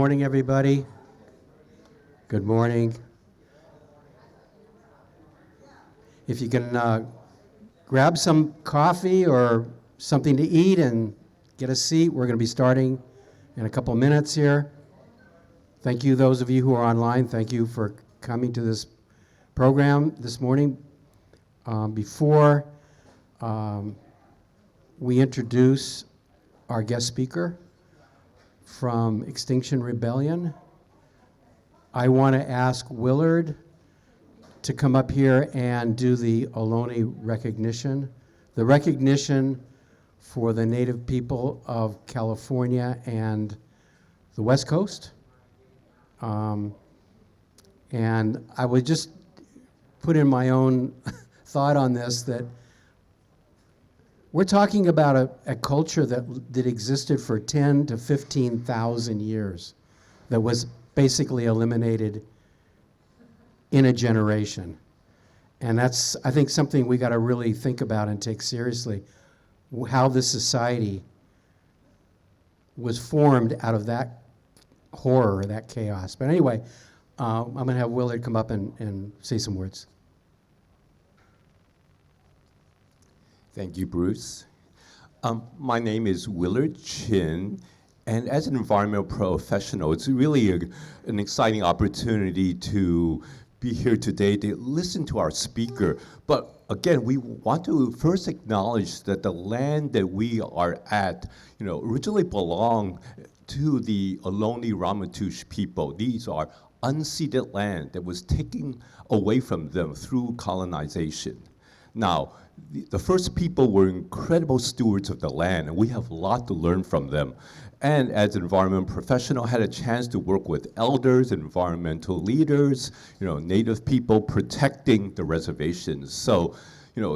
morning, everybody. Good morning. If you can grab some coffee or something to eat and get a seat, we're going to be starting in a couple minutes here. Thank you, those of you who are online. Thank you for coming to this program this morning. Before we introduce our guest speaker from Extinction Rebellion, I want to ask Willard to come up here and do the Ohlone recognition. The recognition for the native people of California and the West Coast. And I would just put in my own thought on this, that we're talking about a culture that existed for 10 to 15,000 years, that was basically eliminated in a generation. And that's, I think, something we got to really think about and take seriously, how this society was formed out of that horror, that chaos. But anyway, I'm going to have Willard come up and say some words. Thank you, Bruce. My name is Willard Chin, and as an environmental professional, it's really an exciting opportunity to be here today to listen to our speaker. But again, we want to first acknowledge that the land that we are at, originally belonged to the Ohlone Ramaytush people. These are unceded land that was taken away from them through colonization. Now, the first people were incredible stewards of the land, and we have a lot to learn from them. And as an environmental professional, I had a chance to work with elders, environmental leaders, native people protecting the reservations. So,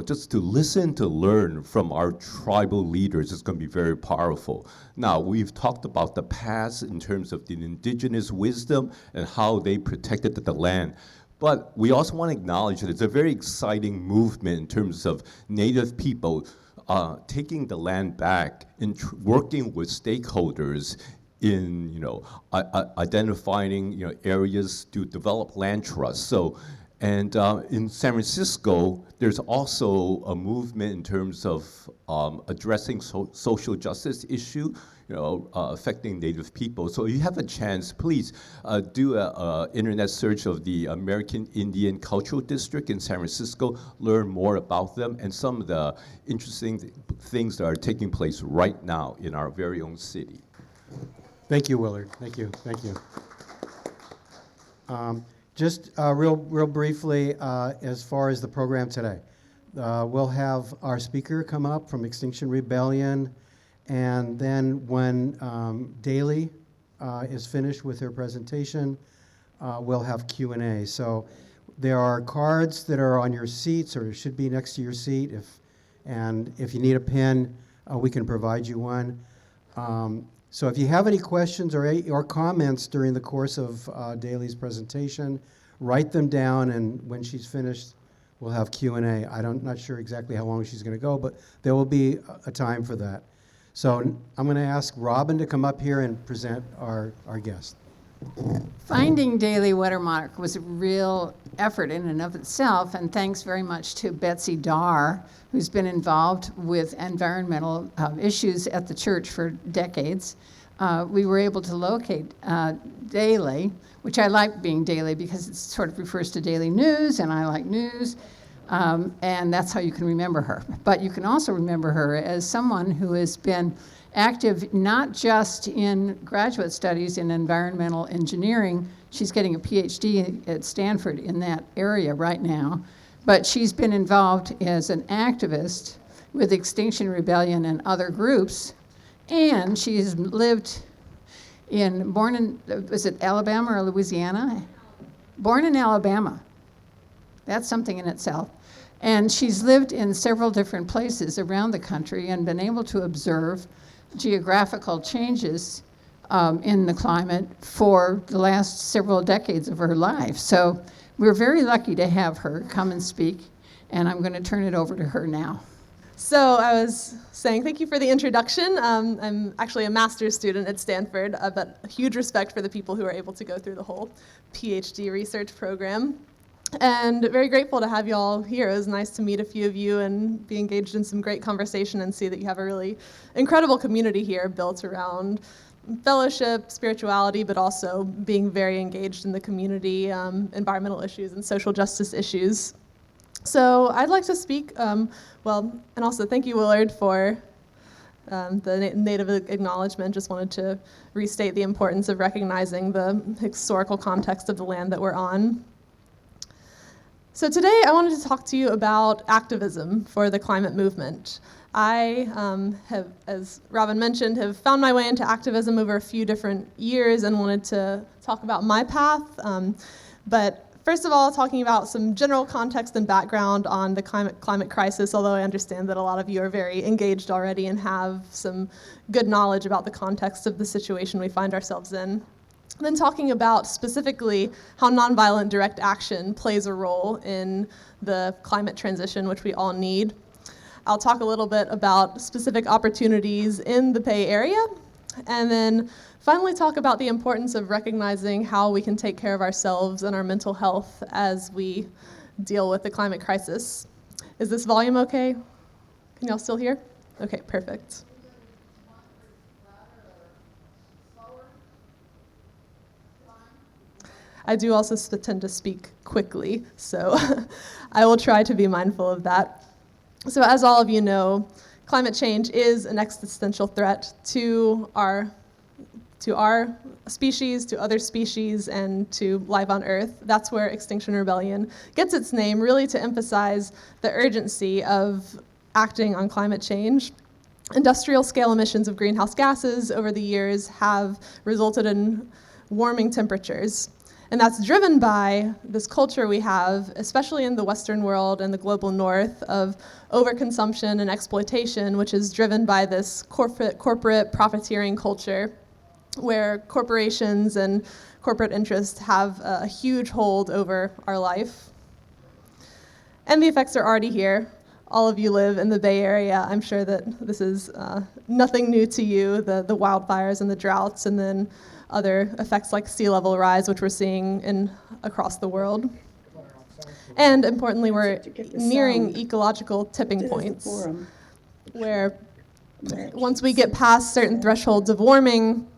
just to listen, to learn from our tribal leaders is going to be very powerful. Now, we've talked about the past in terms of the indigenous wisdom and how they protected the land. But we also want to acknowledge that it's a very exciting movement in terms of native people taking the land back and working with stakeholders in, identifying, areas to develop land trusts. So, and in San Francisco, there's also a movement in terms of addressing social justice issue, affecting native people. So if you have a chance, please do an internet search of the American Indian Cultural District in San Francisco, learn more about them and some of the interesting things that are taking place right now in our very own city. Thank you, Willard. Thank you. Thank you. Just real briefly, as far as the program today, we'll have our speaker come up from Extinction Rebellion, and then when Daly is finished with her presentation, we'll have Q&A. So there are cards that are on your seats, or should be next to your seat. If you need a pen, we can provide you one. So if you have any questions or comments during the course of Daly's presentation, write them down, and when she's finished, we'll have Q&A. I'm not sure exactly how long she's going to go, but there will be a time for that. So I'm going to ask Robin to come up here and present our guest. Finding Daly Wettermark was a real effort in and of itself, and thanks very much to Betsy Darr, who's been involved with environmental issues at the church for decades. We were able to locate Daly, which I like being Daly because it sort of refers to daily news, and I like news, and that's how you can remember her. But you can also remember her as someone who has been active not just in graduate studies in environmental engineering. She's getting a PhD at Stanford in that area right now, but she's been involved as an activist with Extinction Rebellion and other groups, and she's born in, was it Alabama or Louisiana? Born in Alabama. That's something in itself. And she's lived in several different places around the country and been able to observe geographical changes in the climate for the last several decades of her life. So we're very lucky to have her come and speak, and I'm going to turn it over to her now. So I was saying thank you for the introduction. I'm actually a master's student at Stanford, but huge respect for the people who are able to go through the whole PhD research program. And very grateful to have you all here. It was nice to meet a few of you and be engaged in some great conversation and see that you have a really incredible community here built around fellowship, spirituality, but also being very engaged in the community, environmental issues and social justice issues. So I'd like to speak, and also thank you, Willard, for the native acknowledgement. Just wanted to restate the importance of recognizing the historical context of the land that we're on. So today I wanted to talk to you about activism for the climate movement. I have, as Robin mentioned, have found my way into activism over a few different years and wanted to talk about my path. But first of all, talking about some general context and background on the climate crisis, although I understand that a lot of you are very engaged already and have some good knowledge about the context of the situation we find ourselves in. Then talking about specifically how nonviolent direct action plays a role in the climate transition, which we all need. I'll talk a little bit about specific opportunities in the Bay Area, and then finally talk about the importance of recognizing how we can take care of ourselves and our mental health as we deal with the climate crisis. Is this volume okay? Can y'all still hear? Okay, perfect. I do also tend to speak quickly, so I will try to be mindful of that. So as all of you know, climate change is an existential threat to our species, to other species, and to life on Earth. That's where Extinction Rebellion gets its name, really to emphasize the urgency of acting on climate change. Industrial scale emissions of greenhouse gases over the years have resulted in warming temperatures. And that's driven by this culture we have, especially in the Western world and the global North, of overconsumption and exploitation, which is driven by this corporate profiteering culture, where corporations and corporate interests have a huge hold over our life. And the effects are already here. All of you live in the Bay Area. I'm sure that this is nothing new to you, the wildfires and the droughts, and then other effects like sea level rise, which we're seeing across the world. And importantly, we're nearing ecological tipping points, where once we get past certain thresholds of warming,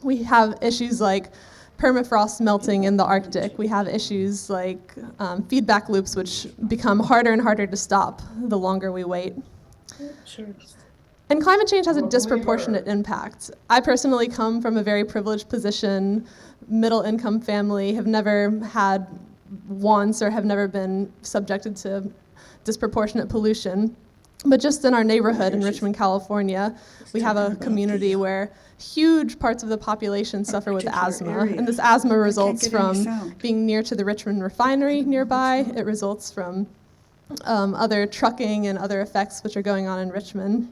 we have issues like permafrost melting in the Arctic. We have issues like feedback loops, which become harder and harder to stop the longer we wait. Sure. And climate change has a disproportionate impact. I personally come from a very privileged position, middle-income family, have never had once or have never been subjected to disproportionate pollution. But just in our neighborhood in Richmond, California, we have a community where huge parts of the population suffer with asthma. And this asthma results from being near to the Richmond refinery nearby. It results from other trucking and other effects which are going on in Richmond.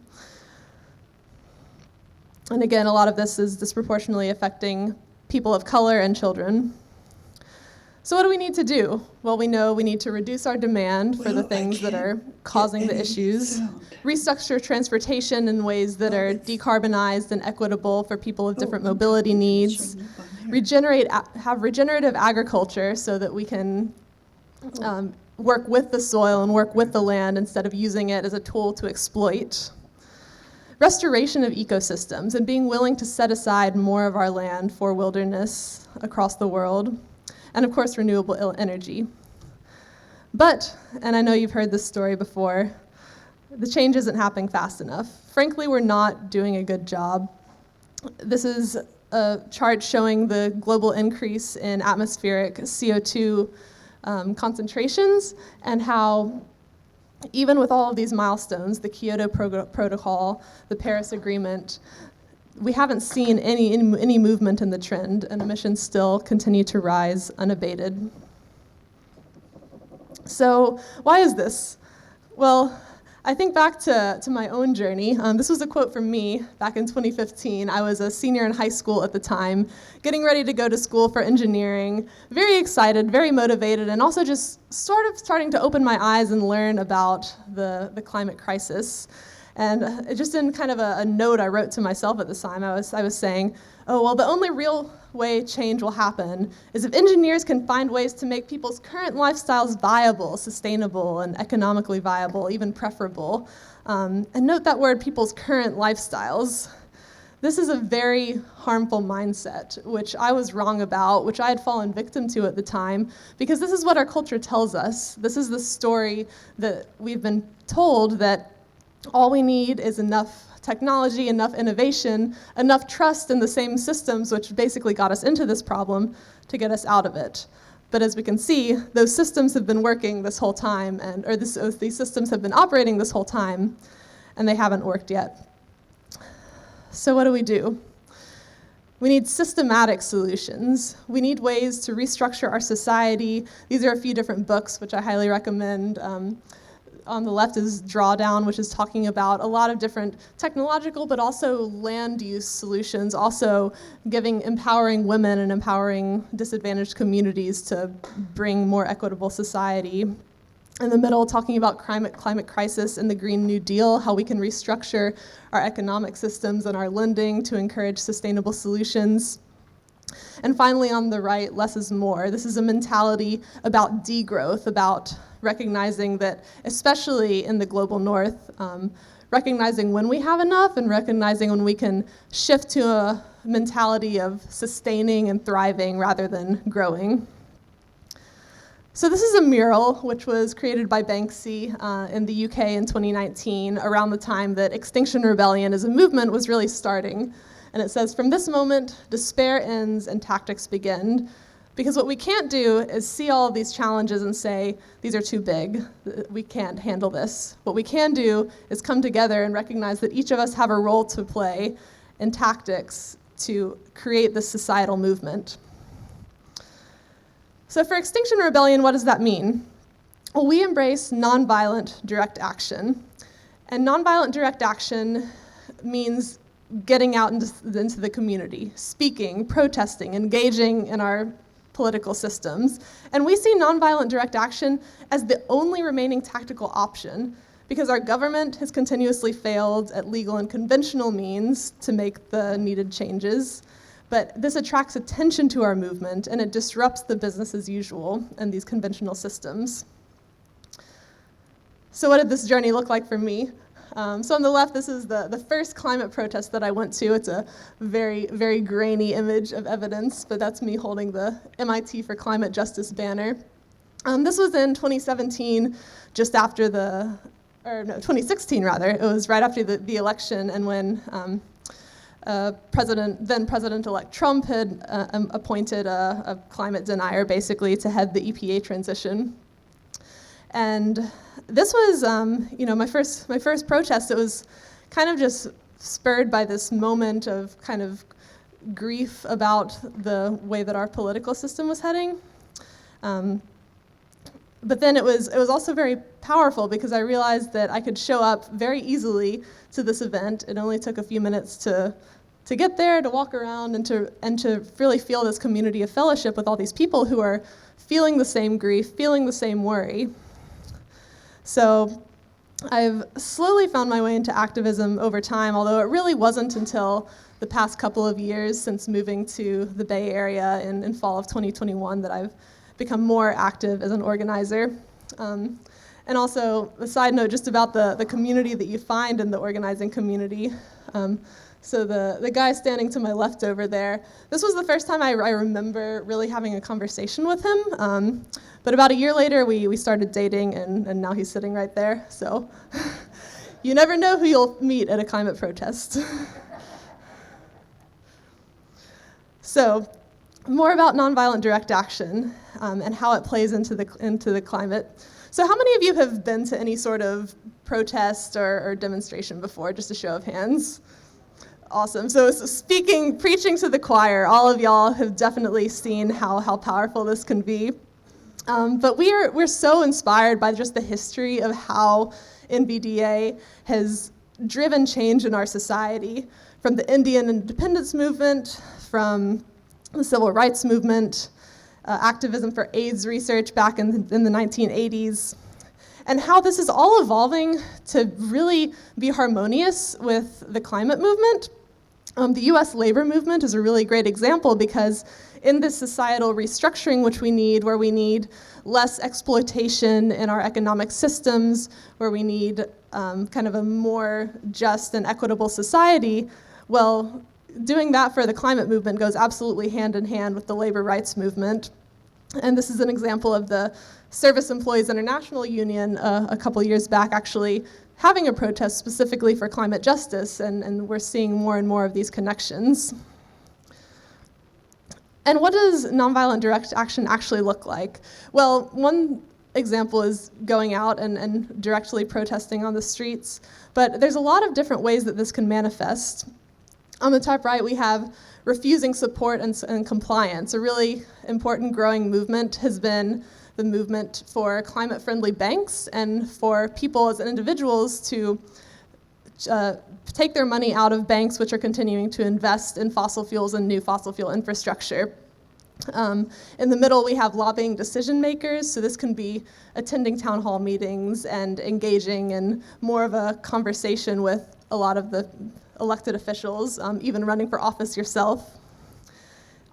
And again, a lot of this is disproportionately affecting people of color and children. So what do we need to do? Well, we know we need to reduce our demand for the things that are causing the issues, restructure transportation in ways that are decarbonized and equitable for people with different mobility needs, have regenerative agriculture so that we can work with the soil and work with the land instead of using it as a tool to exploit. Restoration of ecosystems and being willing to set aside more of our land for wilderness across the world. And of course, renewable energy. But, and I know you've heard this story before, the change isn't happening fast enough. Frankly, we're not doing a good job. This is a chart showing the global increase in atmospheric CO2 concentrations and how even with all of these milestones, the Kyoto Protocol, the Paris Agreement, we haven't seen any movement in the trend, and emissions still continue to rise unabated. So why is this? Well, I think back to my own journey. This was a quote from me back in 2015. I was a senior in high school at the time, getting ready to go to school for engineering, very excited, very motivated, and also just sort of starting to open my eyes and learn about the climate crisis. And just in kind of a note I wrote to myself at the time, I was saying, oh, well, the only real way change will happen is if engineers can find ways to make people's current lifestyles viable, sustainable, and economically viable, even preferable. And note that word, people's current lifestyles. This is a very harmful mindset, which I was wrong about, which I had fallen victim to at the time, because this is what our culture tells us. This is the story that we've been told, that all we need is enough technology, enough innovation, enough trust in the same systems which basically got us into this problem to get us out of it. But as we can see, those systems have been working this whole time, these systems have been operating this whole time, and they haven't worked yet. So what do? We need systematic solutions. We need ways to restructure our society. These are a few different books which I highly recommend. On the left is Drawdown, which is talking about a lot of different technological but also land use solutions, also empowering women and empowering disadvantaged communities to bring more equitable society. In the middle, talking about climate crisis and the Green New Deal, how we can restructure our economic systems and our lending to encourage sustainable solutions. And finally, on the right, less is more. This is a mentality about degrowth, about recognizing that, especially in the global north, recognizing when we have enough and recognizing when we can shift to a mentality of sustaining and thriving rather than growing. So this is a mural which was created by Banksy in the UK in 2019, around the time that Extinction Rebellion as a movement was really starting. And it says, "From this moment, despair ends and tactics begin." Because what we can't do is see all of these challenges and say, these are too big, we can't handle this. What we can do is come together and recognize that each of us have a role to play in tactics to create this societal movement. So for Extinction Rebellion, what does that mean? Well, we embrace nonviolent direct action. And nonviolent direct action means getting out into the community, speaking, protesting, engaging in our political systems. And we see nonviolent direct action as the only remaining tactical option because our government has continuously failed at legal and conventional means to make the needed changes. But this attracts attention to our movement and it disrupts the business as usual and these conventional systems. So what did this journey look like for me? So on the left, this is the first climate protest that I went to. It's a very, very grainy image of evidence, but that's me holding the MIT for Climate Justice banner. This was in 2017, just after 2016 rather. It was right after the election and when then President-elect Trump had appointed a climate denier basically to head the EPA transition. And this was, my first protest. It was kind of just spurred by this moment of kind of grief about the way that our political system was heading. But then it was also very powerful because I realized that I could show up very easily to this event. It only took a few minutes to get there, to walk around, and to really feel this community of fellowship with all these people who are feeling the same grief, feeling the same worry. So I've slowly found my way into activism over time, although it really wasn't until the past couple of years since moving to the Bay Area in fall of 2021 that I've become more active as an organizer. And also, a side note just about the community that you find in the organizing community. So the guy standing to my left over there, this was the first time I remember really having a conversation with him. But about a year later, we started dating, and now he's sitting right there. So you never know who you'll meet at a climate protest. So more about nonviolent direct action and how it plays into the climate. So how many of you have been to any sort of protest or demonstration before? Just a show of hands. Awesome. So preaching to the choir, all of y'all have definitely seen how powerful this can be. But we're so inspired by just the history of how NVDA has driven change in our society, from the Indian independence movement, from the civil rights movement, activism for AIDS research back in the 1980s, and how this is all evolving to really be harmonious with the climate movement. The US labor movement is a really great example, because in this societal restructuring which we need, where we need less exploitation in our economic systems, where we need kind of a more just and equitable society, well, doing that for the climate movement goes absolutely hand in hand with the labor rights movement. And this is an example of the Service Employees International Union a couple years back actually having a protest specifically for climate justice, and we're seeing more and more of these connections. And what does nonviolent direct action actually look like? Well, one example is going out and directly protesting on the streets, but there's a lot of different ways that this can manifest. On the top right, we have refusing support and compliance. A really important growing movement has been the movement for climate-friendly banks and for people as individuals to take their money out of banks which are continuing to invest in fossil fuels and new fossil fuel infrastructure. In the middle, we have lobbying decision makers, so this can be attending town hall meetings and engaging in more of a conversation with a lot of the elected officials, even running for office yourself.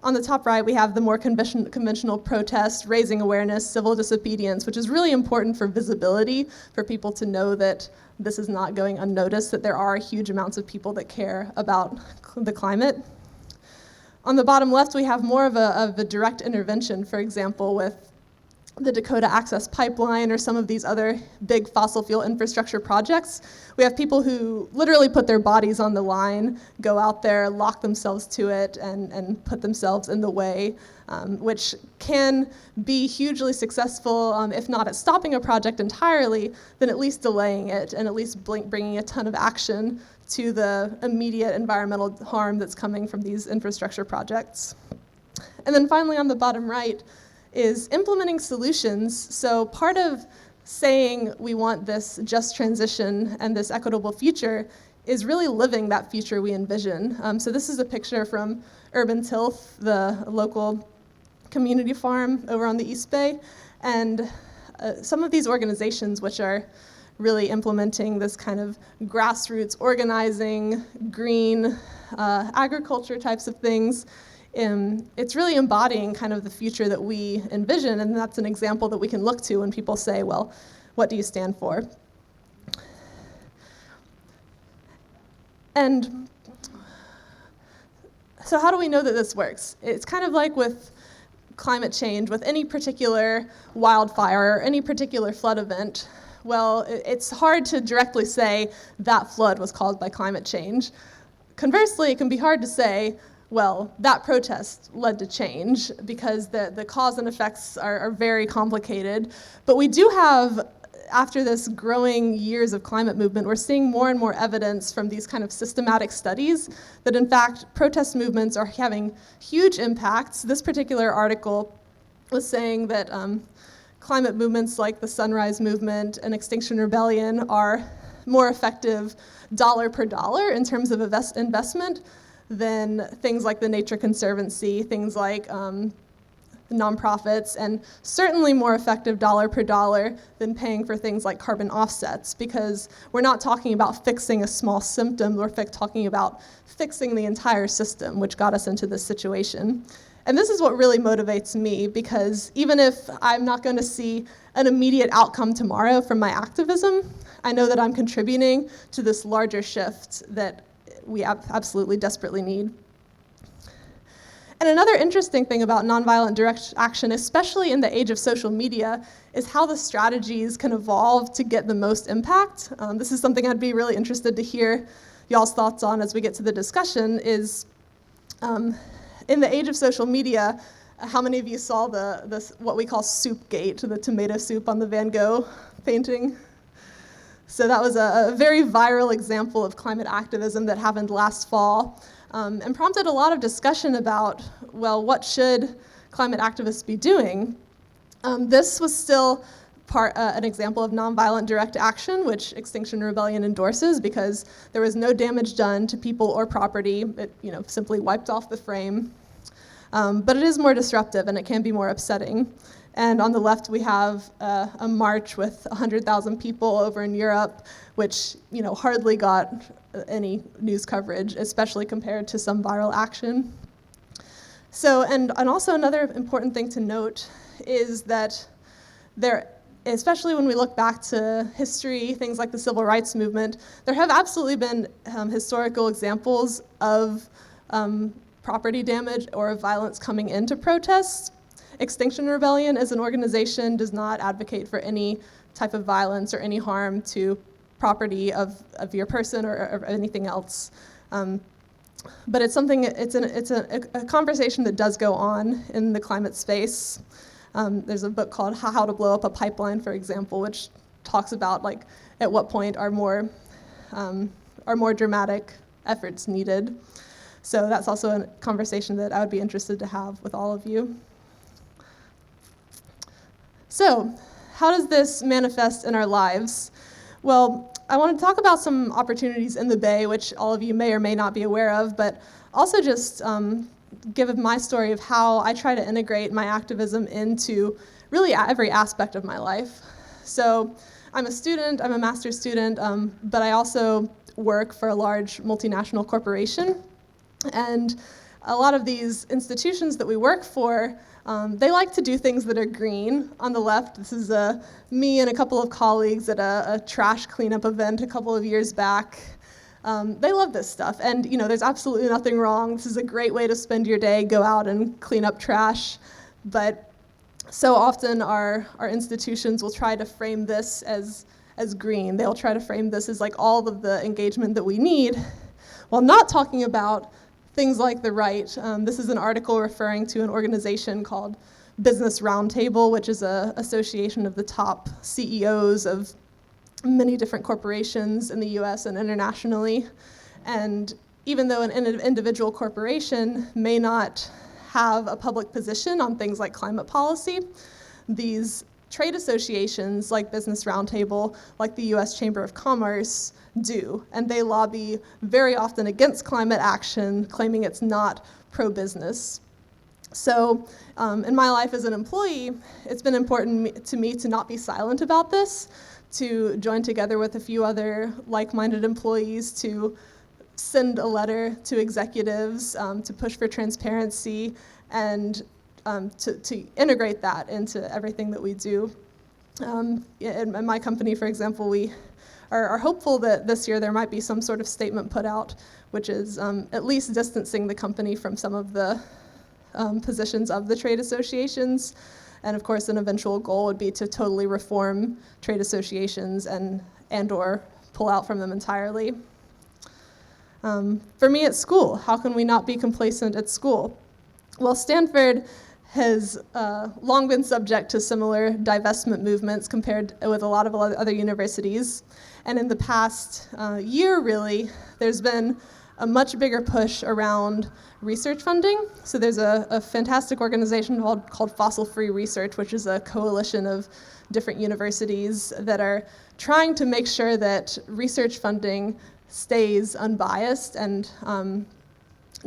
On the top right, we have the more conventional protest, raising awareness, civil disobedience, which is really important for visibility, for people to know that this is not going unnoticed, that there are huge amounts of people that care about the climate. On the bottom left, we have more of a direct intervention, for example, with the Dakota Access Pipeline or some of these other big fossil fuel infrastructure projects. We have people who literally put their bodies on the line, go out there, lock themselves to it, and put themselves in the way, which can be hugely successful, if not at stopping a project entirely, then at least delaying it and at least bringing a ton of action to the immediate environmental harm that's coming from these infrastructure projects. And then finally, on the bottom right, is implementing solutions. So part of saying we want this just transition and this equitable future is really living that future we envision. So this is a picture from Urban Tilth, the local community farm over on the East Bay. And some of these organizations which are really implementing this kind of grassroots organizing, green agriculture types of things, it's really embodying kind of the future that we envision, and that's an example that we can look to when people say, well, what do you stand for? And so how do we know that this works? It's kind of like with climate change, with any particular wildfire or any particular flood event. Well, it's hard to directly say that flood was caused by climate change. Conversely, it can be hard to say, well, that protest led to change, because the cause and effects are very complicated. But we do have, after this growing years of climate movement, we're seeing more and more evidence from these kind of systematic studies that in fact protest movements are having huge impacts. This particular article was saying that climate movements like the Sunrise Movement and Extinction Rebellion are more effective dollar per dollar in terms of investment than things like the Nature Conservancy, things like nonprofits, and certainly more effective dollar per dollar than paying for things like carbon offsets, because we're not talking about fixing a small symptom, we're talking about fixing the entire system, which got us into this situation. And this is what really motivates me, because even if I'm not going to see an immediate outcome tomorrow from my activism, I know that I'm contributing to this larger shift that we absolutely desperately need. And another interesting thing about nonviolent direct action, especially in the age of social media, is how the strategies can evolve to get the most impact. This is something I'd be really interested to hear y'all's thoughts on as we get to the discussion, is in the age of social media, how many of you saw this what we call Soupgate, the tomato soup on the Van Gogh painting? So that was a very viral example of climate activism that happened last fall, and prompted a lot of discussion about, well, what should climate activists be doing? This was still an example of nonviolent direct action, which Extinction Rebellion endorses because there was no damage done to people or property. It simply wiped off the frame. But it is more disruptive and it can be more upsetting. And on the left, we have a march with 100,000 people over in Europe, which hardly got any news coverage, especially compared to some viral action. So, and also another important thing to note is that there, especially when we look back to history, things like the civil rights movement, there have absolutely been historical examples of property damage or of violence coming into protests. Extinction Rebellion as an organization does not advocate for any type of violence or any harm to property of your person or anything else. But it's something, it's a conversation that does go on in the climate space. There's a book called How to Blow Up a Pipeline, for example, which talks about at what point are more dramatic efforts needed. So that's also a conversation that I would be interested to have with all of you. So, how does this manifest in our lives? Well, I want to talk about some opportunities in the Bay, which all of you may or may not be aware of, but also just give my story of how I try to integrate my activism into really every aspect of my life. So, I'm a student, I'm a master's student, but I also work for a large multinational corporation. And a lot of these institutions that we work for, they like to do things that are green. On the left, this is me and a couple of colleagues at a trash cleanup event a couple of years back. They love this stuff, and there's absolutely nothing wrong. This is a great way to spend your day, go out and clean up trash. But so often our institutions will try to frame this as green. They'll try to frame this as all of the engagement that we need, while not talking about things like the right. This is an article referring to an organization called Business Roundtable, which is an association of the top CEOs of many different corporations in the US and internationally. And even though an individual corporation may not have a public position on things like climate policy, these trade associations like Business Roundtable, like the US Chamber of Commerce, do, and they lobby very often against climate action, claiming it's not pro-business. So in my life as an employee, it's been important to me to not be silent about this, to join together with a few other like-minded employees to send a letter to executives, to push for transparency, and to integrate that into everything that we do. In my company, for example, we are hopeful that this year there might be some sort of statement put out, which is at least distancing the company from some of the positions of the trade associations. And of course, an eventual goal would be to totally reform trade associations and or pull out from them entirely. For me at school, how can we not be complacent at school? Well, Stanford has long been subject to similar divestment movements compared with a lot of other universities. And in the past year, really, there's been a much bigger push around research funding. So there's a fantastic organization called Fossil Free Research, which is a coalition of different universities that are trying to make sure that research funding stays unbiased and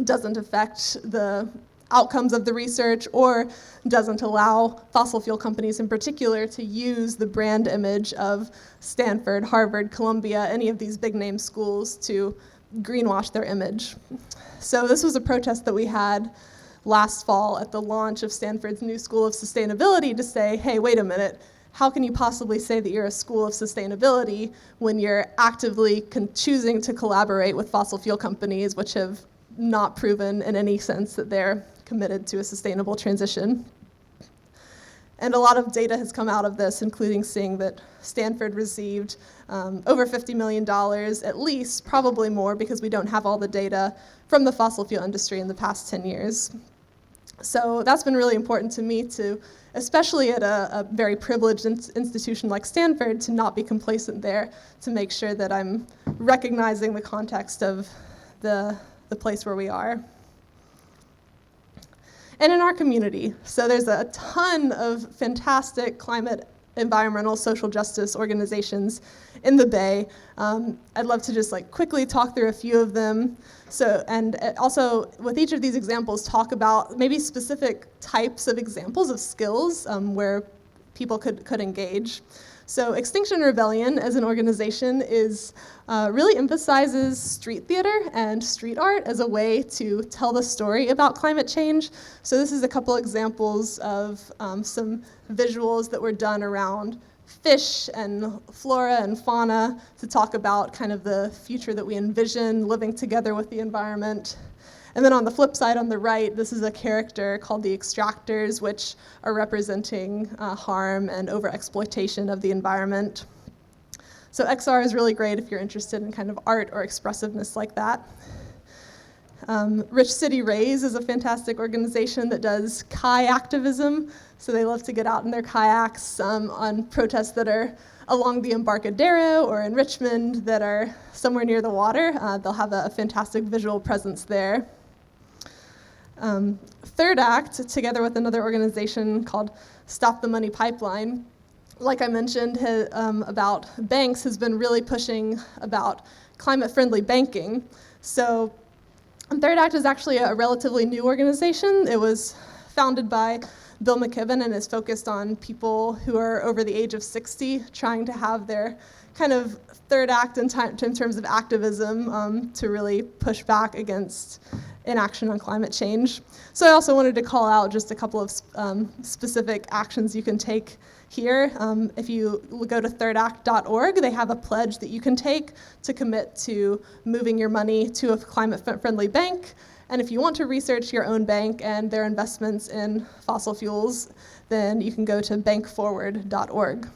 doesn't affect the outcomes of the research or doesn't allow fossil fuel companies in particular to use the brand image of Stanford, Harvard, Columbia, any of these big name schools to greenwash their image. So this was a protest that we had last fall at the launch of Stanford's new School of Sustainability to say, hey, wait a minute, how can you possibly say that you're a school of sustainability when you're actively choosing to collaborate with fossil fuel companies which have not proven in any sense that they're committed to a sustainable transition? And a lot of data has come out of this, including seeing that Stanford received over $50 million, at least, probably more, because we don't have all the data from the fossil fuel industry in the past 10 years. So that's been really important to me to, especially at a very privileged institution like Stanford, to not be complacent there, to make sure that I'm recognizing the context of the place where we are. And in our community, so there's a ton of fantastic climate environmental social justice organizations in the Bay. I'd love to just quickly talk through a few of them. So, and also with each of these examples, talk about maybe specific types of examples of skills where people could engage. So Extinction Rebellion as an organization really emphasizes street theater and street art as a way to tell the story about climate change. So this is a couple examples of some visuals that were done around fish and flora and fauna to talk about kind of the future that we envision living together with the environment. And then on the flip side, on the right, this is a character called the Extractors, which are representing harm and overexploitation of the environment. So XR is really great if you're interested in kind of art or expressiveness like that. Rich City Rays is a fantastic organization that does kai activism. So they love to get out in their kayaks on protests that are along the Embarcadero or in Richmond that are somewhere near the water. They'll have a fantastic visual presence there. Third Act, together with another organization called Stop the Money Pipeline, like I mentioned about banks, has been really pushing about climate-friendly banking. So Third Act is actually a relatively new organization. It was founded by Bill McKibben and is focused on people who are over the age of 60 trying to have their kind of third act in terms of activism to really push back against inaction on climate change. So I also wanted to call out just a couple of specific actions you can take here. If you go to thirdact.org, they have a pledge that you can take to commit to moving your money to a climate-friendly bank. And if you want to research your own bank and their investments in fossil fuels, then you can go to bankforward.org.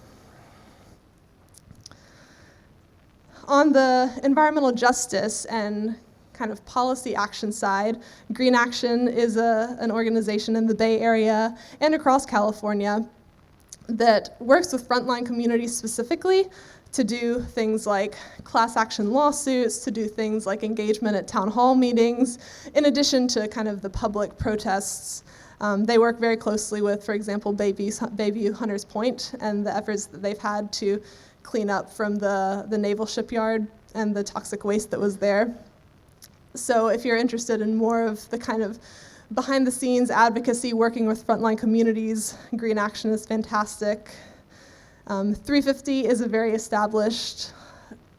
On the environmental justice and kind of policy action side, Green Action is an organization in the Bay Area and across California that works with frontline communities specifically to do things like class action lawsuits, to do things like engagement at town hall meetings, in addition to kind of the public protests. They work very closely with, for example, Bayview Hunters Point and the efforts that they've had to clean up from the naval shipyard and the toxic waste that was there. So if you're interested in more of the kind of behind-the-scenes advocacy working with frontline communities, Green Action is fantastic. 350 is a very established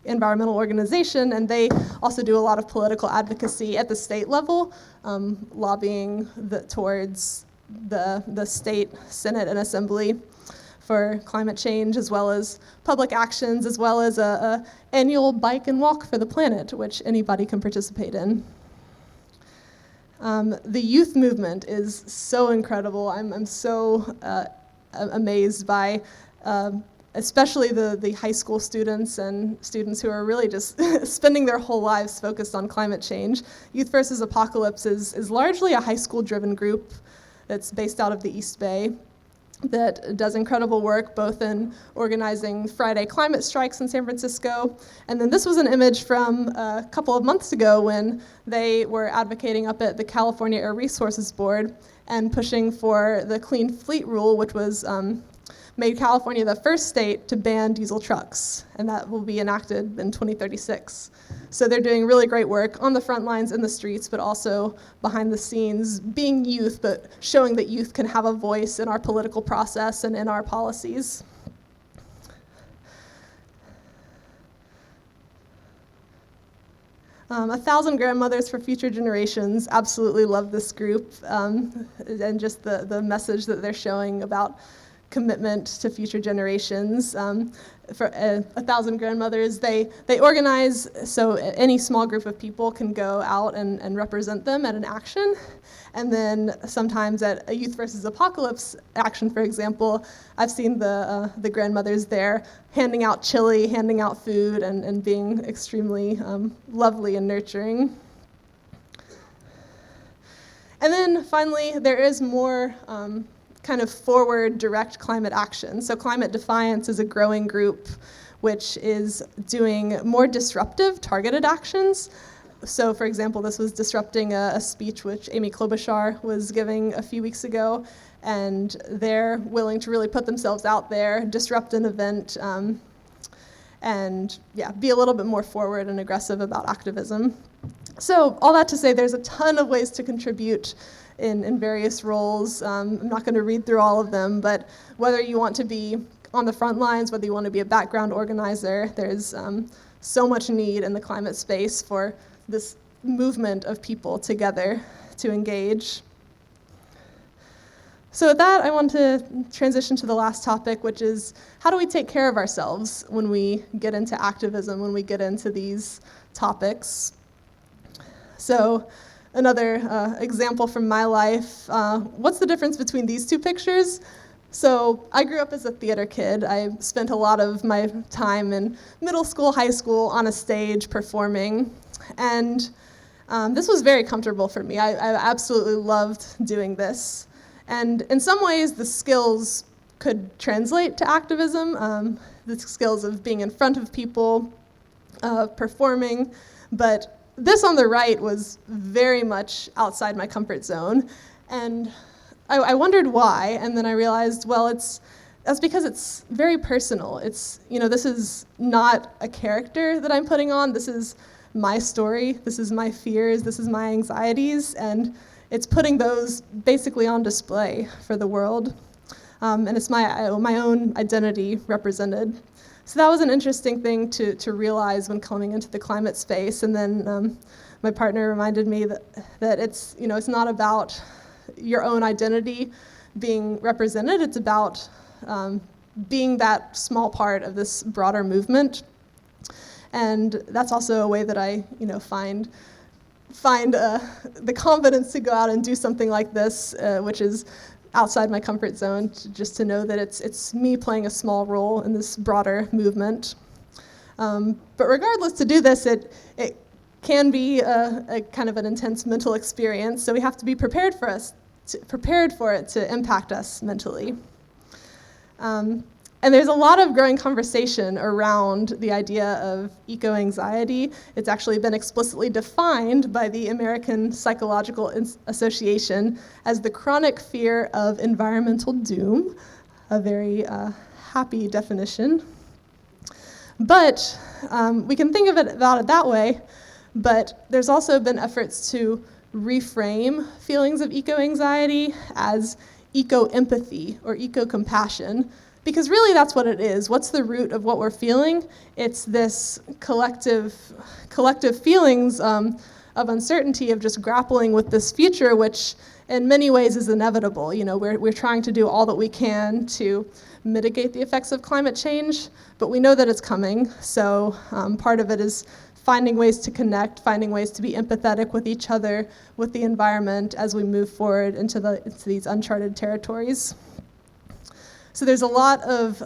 environmental organization, and they also do a lot of political advocacy at the state level, lobbying towards the state Senate and Assembly for climate change, as well as public actions, as well as a annual bike and walk for the planet, which anybody can participate in. The youth movement is so incredible. I'm so amazed by especially the high school students and students who are really just spending their whole lives focused on climate change. Youth versus Apocalypse is largely a high school-driven group that's based out of the East Bay that does incredible work both in organizing Friday climate strikes in San Francisco. And then this was an image from a couple of months ago when they were advocating up at the California Air Resources Board and pushing for the Clean Fleet Rule, which was made California the first state to ban diesel trucks, and that will be enacted in 2036. So they're doing really great work on the front lines in the streets, but also behind the scenes, being youth, but showing that youth can have a voice in our political process and in our policies. A 1,000 Grandmothers for Future Generations, absolutely love this group, and just the message that they're showing about commitment to future generations. For 1,000 Grandmothers, they organize so any small group of people can go out and represent them at an action. And then sometimes at a Youth versus Apocalypse action, for example, I've seen the grandmothers there handing out chili, handing out food, and being extremely lovely and nurturing. And then finally, there is more kind of forward direct climate action. So Climate Defiance is a growing group which is doing more disruptive targeted actions. So for example, this was disrupting a speech which Amy Klobuchar was giving a few weeks ago, and they're willing to really put themselves out there, disrupt an event, and be a little bit more forward and aggressive about activism. So all that to say, there's a ton of ways to contribute in various roles. I'm not going to read through all of them, but whether you want to be on the front lines, whether you want to be a background organizer, there's so much need in the climate space for this movement of people together to engage. So with that, I want to transition to the last topic, which is how do we take care of ourselves when we get into activism, when we get into these topics? So another example from my life, what's the difference between these two pictures? So I grew up as a theater kid. I spent a lot of my time in middle school, high school on a stage performing, and this was very comfortable for me. I absolutely loved doing this. And in some ways, the skills could translate to activism, the skills of being in front of people, performing, but this on the right was very much outside my comfort zone. And I wondered why, and then I realized, well, that's because it's very personal. It's, this is not a character that I'm putting on. This is my story. This is my fears. This is my anxieties, and it's putting those basically on display for the world. And it's my own identity represented. So that was an interesting thing to realize when coming into the climate space. And then my partner reminded me that it's, it's not about your own identity being represented. It's about being that small part of this broader movement. And that's also a way that I, find the confidence to go out and do something like this, which is outside my comfort zone, just to know that it's me playing a small role in this broader movement. But regardless, to do this, it can be a kind of an intense mental experience, so we have to be prepared for it to impact us mentally. And there's a lot of growing conversation around the idea of eco-anxiety. It's actually been explicitly defined by the American Psychological Association as the chronic fear of environmental doom, a very happy definition. But we can think about it that way, but there's also been efforts to reframe feelings of eco-anxiety as eco-empathy or eco-compassion, because really that's what it is. What's the root of what we're feeling? It's this collective feelings of uncertainty, of just grappling with this future, which in many ways is inevitable. We're trying to do all that we can to mitigate the effects of climate change, but we know that it's coming. So part of it is finding ways to connect, finding ways to be empathetic with each other, with the environment as we move forward into these uncharted territories. So there's a lot of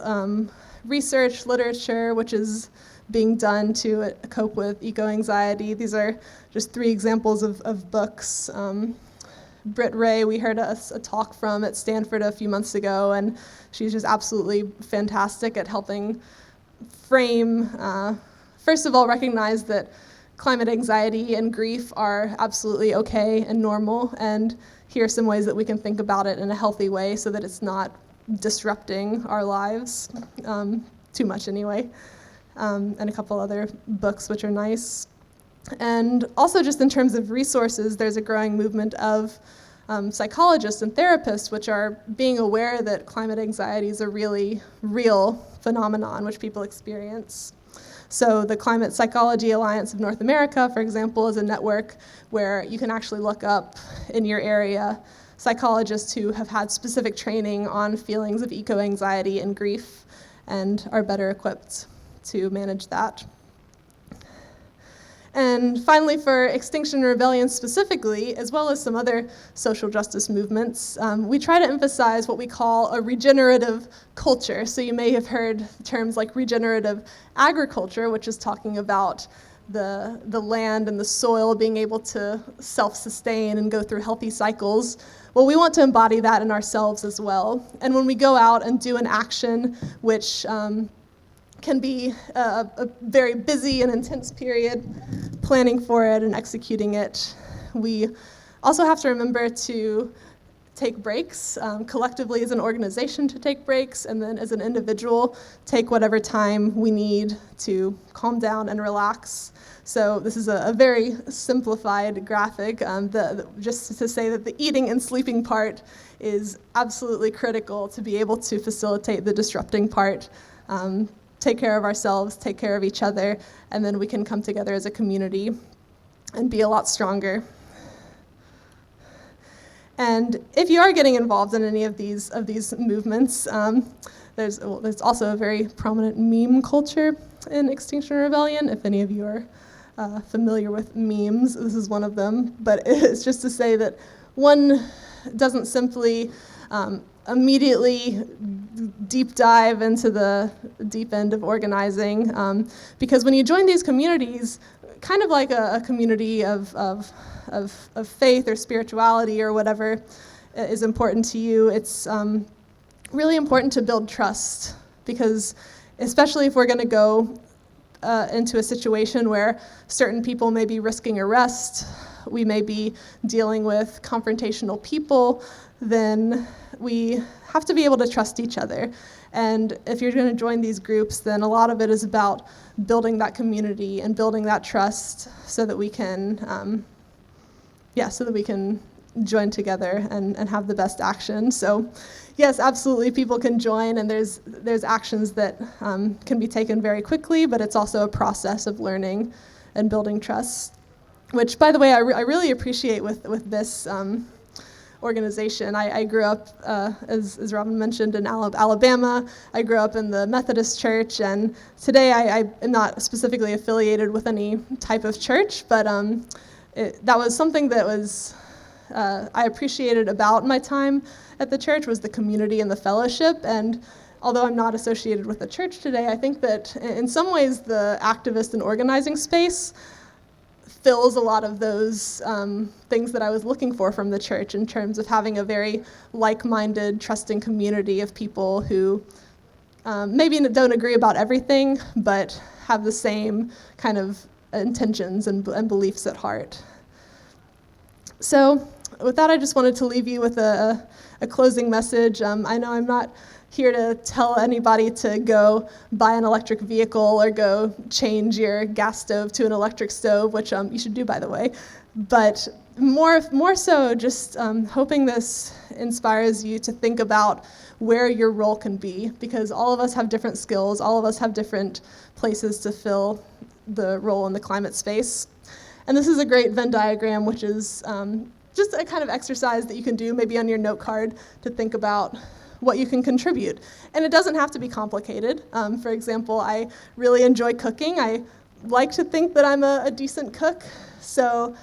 research, literature, which is being done to cope with eco-anxiety. These are just 3 examples of books. Britt Ray, we heard a talk from at Stanford a few months ago, and she's just absolutely fantastic at helping frame, first of all, recognize that climate anxiety and grief are absolutely okay and normal, and here are some ways that we can think about it in a healthy way so that it's not disrupting our lives too much anyway, and a couple other books which are nice. And also just in terms of resources, there's a growing movement of psychologists and therapists which are being aware that climate anxiety is a really real phenomenon which people experience. So the Climate Psychology Alliance of North America, for example, is a network where you can actually look up in your area psychologists who have had specific training on feelings of eco-anxiety and grief and are better equipped to manage that. And finally, for Extinction Rebellion specifically, as well as some other social justice movements, we try to emphasize what we call a regenerative culture. So you may have heard terms like regenerative agriculture, which is talking about the land and the soil being able to self-sustain and go through healthy cycles. Well, we want to embody that in ourselves as well. And when we go out and do an action which can be a very busy and intense period, planning for it and executing it, we also have to remember to take breaks, collectively as an organization to take breaks, and then as an individual, take whatever time we need to calm down and relax. So this is a very simplified graphic, just to say that the eating and sleeping part is absolutely critical to be able to facilitate the disrupting part. Take care of ourselves, take care of each other, and then we can come together as a community and be a lot stronger. And if you are getting involved in any of these movements, there's also a very prominent meme culture in Extinction Rebellion. If any of you are familiar with memes, this is one of them. But it's just to say that one doesn't simply immediately deep dive into the deep end of organizing, because when you join these communities, kind of like a community of faith or spirituality or whatever is important to you, it's really important to build trust, because especially if we're going to go into a situation where certain people may be risking arrest, we may be dealing with confrontational people, then we have to be able to trust each other. And if you're going to join these groups, then a lot of it is about building that community and building that trust so that we can, join together and have the best action. So yes, absolutely, people can join, and there's actions that can be taken very quickly, but it's also a process of learning and building trust, which, by the way, I really appreciate with this organization. I grew up, as Robin mentioned, in Alabama. I grew up in the Methodist Church, and today I am not specifically affiliated with any type of church, but that was something that was I appreciated about my time at the church, was the community and the fellowship. And although I'm not associated with the church today, I think that in some ways the activist and organizing space fills a lot of those things that I was looking for from the church, in terms of having a very like-minded, trusting community of people who maybe don't agree about everything, but have the same kind of intentions and beliefs at heart. So with that, I just wanted to leave you with a closing message. I know I'm not here to tell anybody to go buy an electric vehicle or go change your gas stove to an electric stove, which you should do, by the way. But more so, just hoping this inspires you to think about where your role can be, because all of us have different skills, all of us have different places to fill the role in the climate space. And this is a great Venn diagram, which is just a kind of exercise that you can do maybe on your note card to think about what you can contribute. And it doesn't have to be complicated. For example, I really enjoy cooking. I like to think that I'm a decent cook. So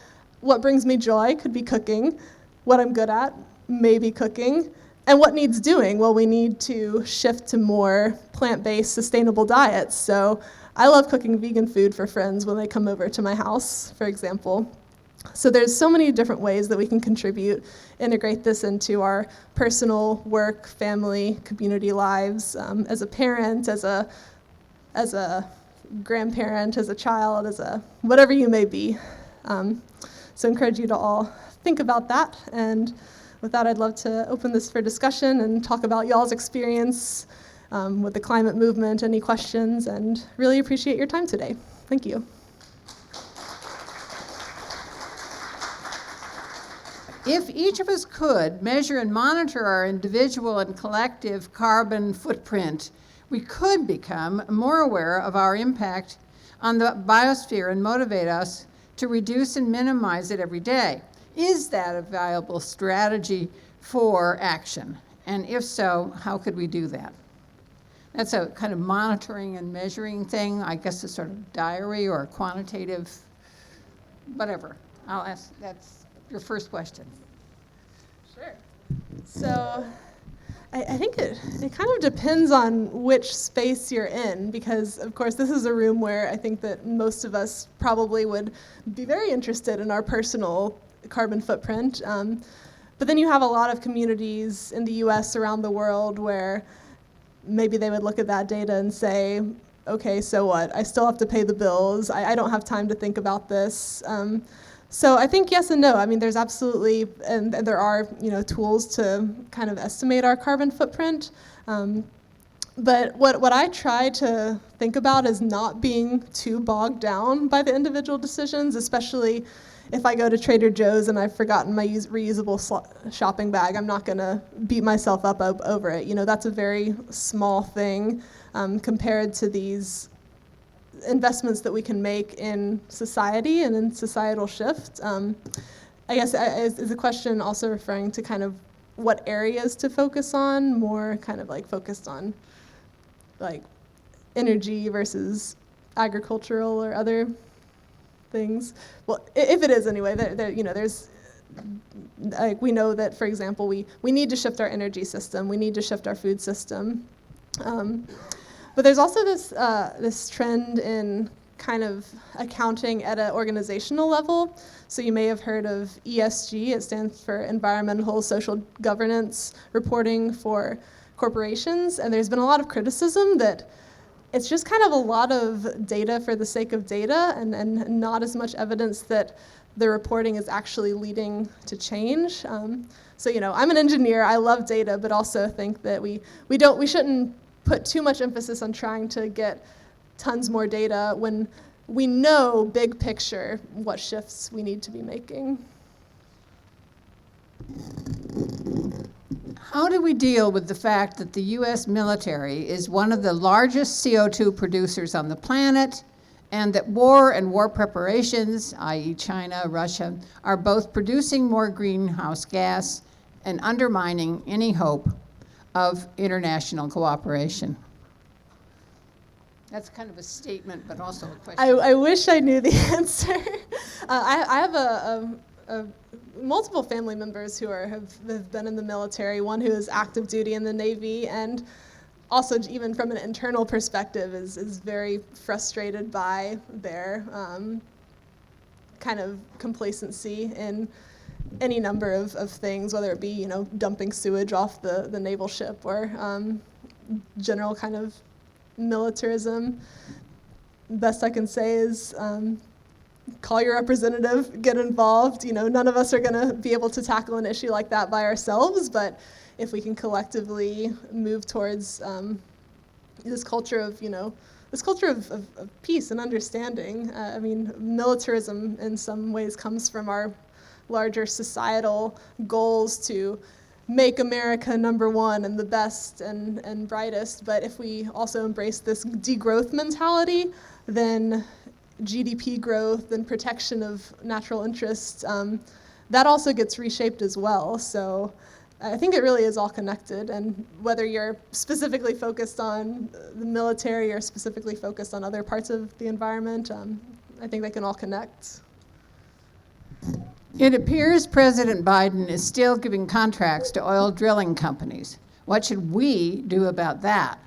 what brings me joy could be cooking. What I'm good at, maybe cooking. And what needs doing? Well, we need to shift to more plant-based, sustainable diets. So I love cooking vegan food for friends when they come over to my house, for example. So there's so many different ways that we can contribute, integrate this into our personal, work, family, community lives, as a parent, as a grandparent, as a child, as a whatever you may be. So I encourage you to all think about that. And with that, I'd love to open this for discussion and talk about y'all's experience with the climate movement, any questions, and really appreciate your time today. Thank you. If each of us could measure and monitor our individual and collective carbon footprint, we could become more aware of our impact on the biosphere and motivate us to reduce and minimize it every day. Is that a viable strategy for action? And if so, how could we do that? That's a kind of monitoring and measuring thing, I guess a sort of diary or quantitative, whatever. I'll ask, that's your first question. Sure. So I think it kind of depends on which space you're in, because of course this is a room where I think that most of us probably would be very interested in our personal carbon footprint. But then you have a lot of communities in the US, around the world, where maybe they would look at that data and say, okay, so what? I still have to pay the bills. I don't have time to think about this. So I think yes and no. I mean, there's absolutely, and there are, tools to kind of estimate our carbon footprint. But what I try to think about is not being too bogged down by the individual decisions, especially if I go to Trader Joe's and I've forgotten my reusable shopping bag. I'm not going to beat myself up over it. That's a very small thing compared to these investments that we can make in society and in societal shift. I guess is the question also referring to kind of what areas to focus on, more kind of like focused on like energy versus agricultural or other things? Well, if it is anyway, there's like we know that, for example, we need to shift our energy system, we need to shift our food system. But there's also this trend in kind of accounting at an organizational level. So you may have heard of ESG. It stands for Environmental Social Governance Reporting for corporations. And there's been a lot of criticism that it's just kind of a lot of data for the sake of data and not as much evidence that the reporting is actually leading to change. So I'm an engineer. I love data, but also think that we shouldn't put too much emphasis on trying to get tons more data when we know big picture what shifts we need to be making. How do we deal with the fact that the U.S. military is one of the largest CO2 producers on the planet, and that war and war preparations, i.e. China, Russia, are both producing more greenhouse gas and undermining any hope of international cooperation? That's kind of a statement, but also a question. I wish I knew the answer. I have multiple family members who have been in the military, one who is active duty in the Navy, and also even from an internal perspective is very frustrated by their kind of complacency in any number of things, whether it be dumping sewage off the naval ship or general kind of militarism. Best I can say is call your representative, get involved. None of us are going to be able to tackle an issue like that by ourselves, but if we can collectively move towards this culture of peace and understanding. I mean, militarism in some ways comes from our larger societal goals to make America number one and the best and brightest. But if we also embrace this degrowth mentality, then GDP growth and protection of natural interests, that also gets reshaped as well. So I think it really is all connected. And whether you're specifically focused on the military or specifically focused on other parts of the environment, I think they can all connect. It appears President Biden is still giving contracts to oil drilling companies. What should we do about that?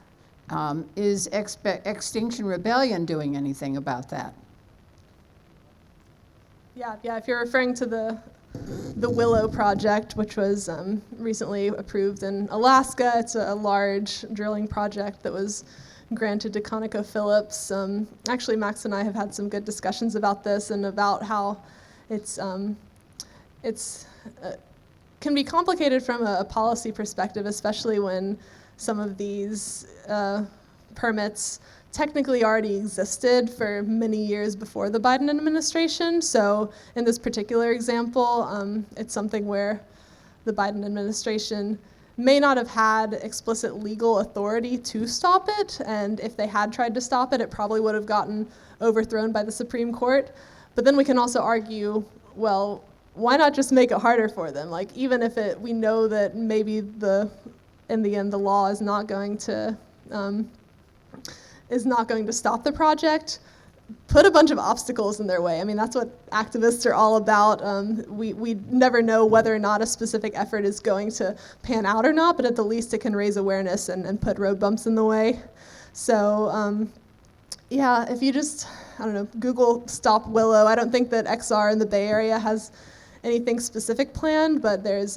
Is Extinction Rebellion doing anything about that? Yeah. If you're referring to the Willow project, which was recently approved in Alaska, it's a large drilling project that was granted to ConocoPhillips. Actually, Max and I have had some good discussions about this and about how it's can be complicated from a policy perspective, especially when some of these permits technically already existed for many years before the Biden administration. So in this particular example, it's something where the Biden administration may not have had explicit legal authority to stop it, and if they had tried to stop it, it probably would have gotten overthrown by the Supreme Court. But then we can also argue, well, why not just make it harder for them? Like, even if we know that maybe in the end the law is not going to stop the project, put a bunch of obstacles in their way. I mean, that's what activists are all about. We never know whether or not a specific effort is going to pan out or not, but at the least it can raise awareness and put road bumps in the way. So yeah, if you just, Google Stop Willow. I don't think that XR in the Bay Area has anything specific planned, but there's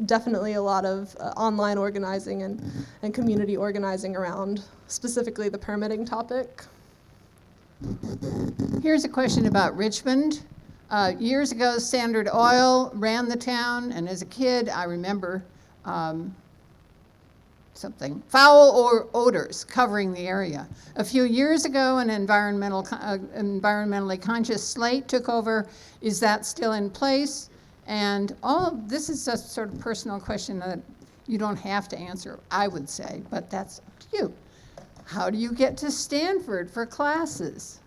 definitely a lot of online organizing and community organizing around specifically the permitting topic. Here's a question about Richmond. Years ago, Standard Oil ran the town, and as a kid, I remember something, foul or odors covering the area. A few years ago, an environmentally conscious slate took over. Is that still in place? And this is a sort of personal question that you don't have to answer, I would say, but that's up to you. How do you get to Stanford for classes?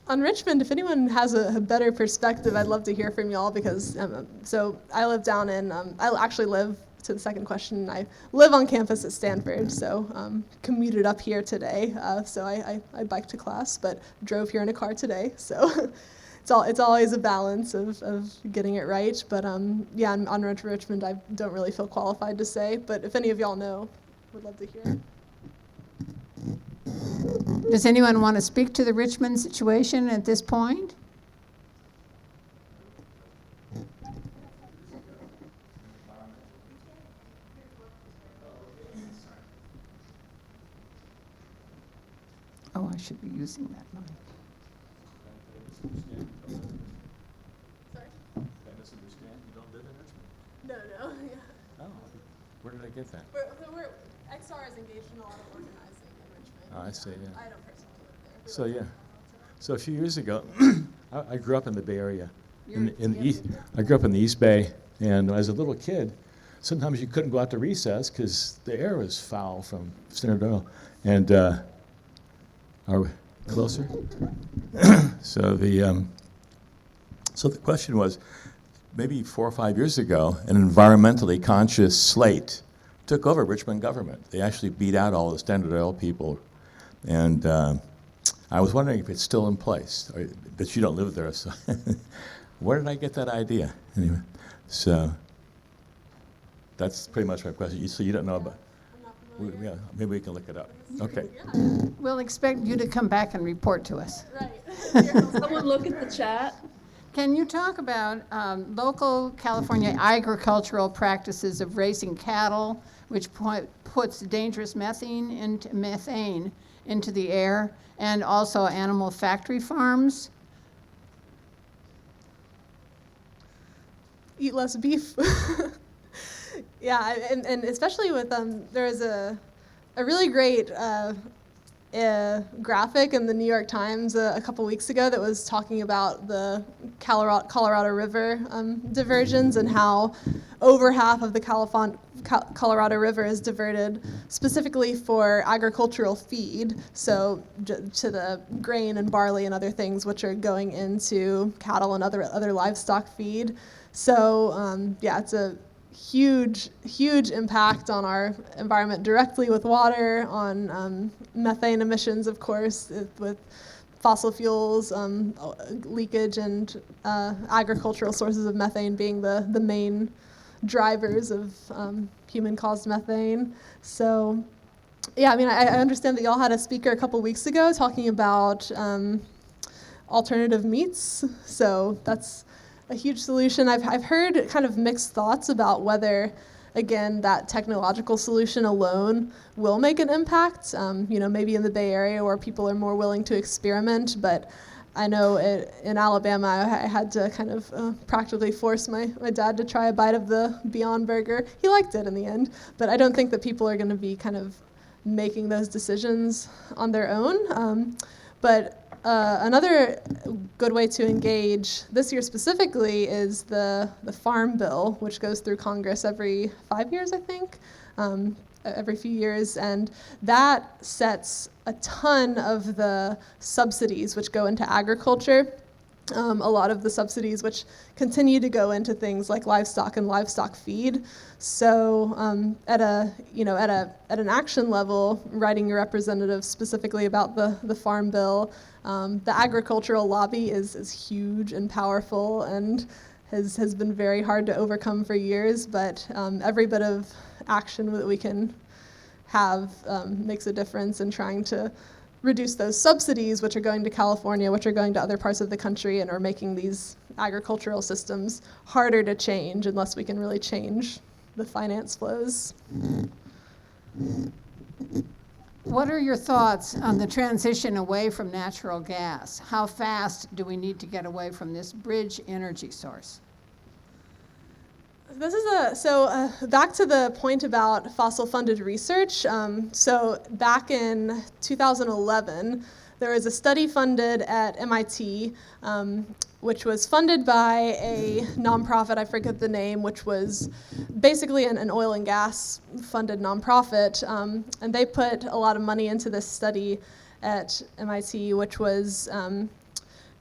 On Richmond, if anyone has a better perspective, I'd love to hear from y'all because, so I live down in, I actually live, to the second question, I live on campus at Stanford, so commuted up here today. So I biked to class, but drove here in a car today, so it's always a balance of getting it right. But yeah, on Richmond, I don't really feel qualified to say, but if any of y'all know, would love to hear it. Does anyone want to speak to the Richmond situation at this point? Oh, I should be using that mic. Sorry? Did I misunderstand? You don't live in Richmond? No, yeah. Oh, where did I get that? XR is engaged in a lot of organizing in Richmond. Oh, I see, yeah. I don't personally live there. So, yeah. So a few years ago, I grew up in the Bay Area. In the East, I grew up in the East Bay, and as a little kid, sometimes you couldn't go out to recess because the air was foul from Standard Oil. And are we closer? So the question was, maybe 4 or 5 years ago, an environmentally conscious slate took over Richmond government. They actually beat out all the Standard Oil people. And I was wondering if it's still in place, but you don't live there, so where did I get that idea? Anyway, so that's pretty much my question. So you don't know about, yeah, maybe we can look it up. Okay. We'll expect you to come back and report to us. Right. Someone look at the chat. Can you talk about local California agricultural practices of raising cattle, which puts dangerous methane into the air, and also animal factory farms? Eat less beef. Yeah, and especially with there was a really great graphic in the New York Times a couple weeks ago that was talking about the Colorado River diversions and how over half of the Colorado River is diverted specifically for agricultural feed, so to the grain and barley and other things which are going into cattle and other livestock feed. So yeah, it's a huge impact on our environment directly with water, on methane emissions, of course, with fossil fuels, leakage, and agricultural sources of methane being the main drivers of human-caused methane. So, yeah, I mean, I understand that y'all had a speaker a couple weeks ago talking about alternative meats, so that's a huge solution. I've heard kind of mixed thoughts about whether, again, that technological solution alone will make an impact. Maybe in the Bay Area where people are more willing to experiment, but I know in Alabama I had to kind of practically force my dad to try a bite of the Beyond Burger. He liked it in the end, but I don't think that people are going to be kind of making those decisions on their own. But another good way to engage this year specifically is the Farm Bill, which goes through Congress every 5 years, I think, every few years, and that sets a ton of the subsidies which go into agriculture. A lot of the subsidies which continue to go into things like livestock and livestock feed. So at an action level, writing your representative specifically about the Farm Bill, the agricultural lobby is huge and powerful and has been very hard to overcome for years, but every bit of action that we can have makes a difference in trying to reduce those subsidies, which are going to California, which are going to other parts of the country, and are making these agricultural systems harder to change unless we can really change the finance flows. What are your thoughts on the transition away from natural gas? How fast do we need to get away from this bridge energy source? This is back to the point about fossil-funded research. So back in 2011, there was a study funded at MIT, which was funded by a nonprofit, I forget the name, which was basically an oil and gas funded nonprofit. And they put a lot of money into this study at MIT, which was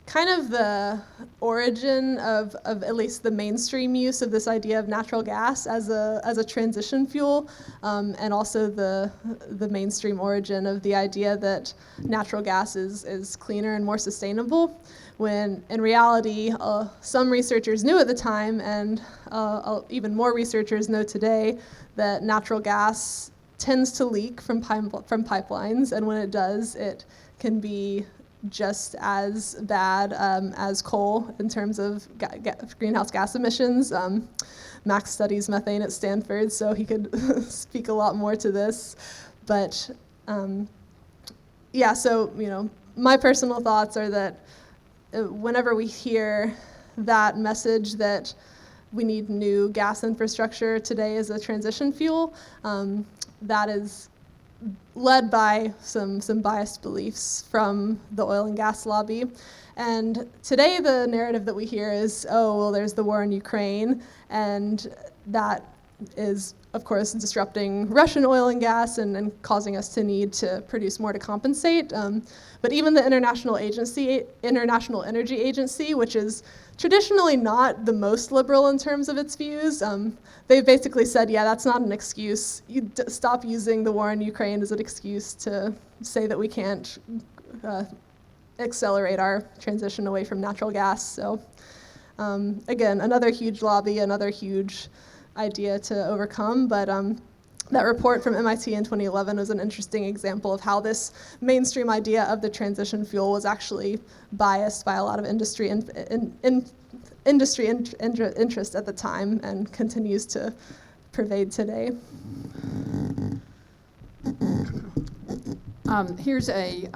kind of the origin of at least the mainstream use of this idea of natural gas as a transition fuel, and also the mainstream origin of the idea that natural gas is cleaner and more sustainable, when in reality some researchers knew at the time, and even more researchers know today, that natural gas tends to leak from pipelines, and when it does, it can be just as bad as coal in terms of greenhouse gas emissions. Max studies methane at Stanford, so he could speak a lot more to this. But yeah, so my personal thoughts are that whenever we hear that message that we need new gas infrastructure today as a transition fuel, that is led by some biased beliefs from the oil and gas lobby. And today the narrative that we hear is, oh, well, there's the war in Ukraine, and that is, of course, disrupting Russian oil and gas and causing us to need to produce more to compensate. But even the International Energy Agency, which is traditionally not the most liberal in terms of its views, they've basically said, yeah, that's not an excuse. You stop using the war in Ukraine as an excuse to say that we can't accelerate our transition away from natural gas. So again, another huge lobby, another huge idea to overcome, but that report from MIT in 2011 was an interesting example of how this mainstream idea of the transition fuel was actually biased by a lot of industry interest at the time, and continues to pervade today. Here's a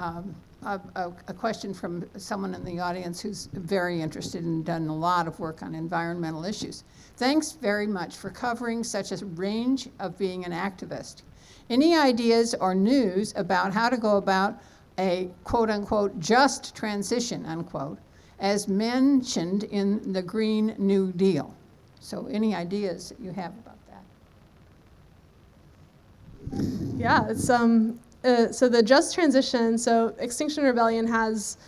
question from someone in the audience who's very interested and done a lot of work on environmental issues. Thanks very much for covering such a range of being an activist. Any ideas or news about how to go about a quote-unquote just transition, unquote, as mentioned in the Green New Deal? So any ideas that you have about that? Yeah, it's so the just transition, so Extinction Rebellion has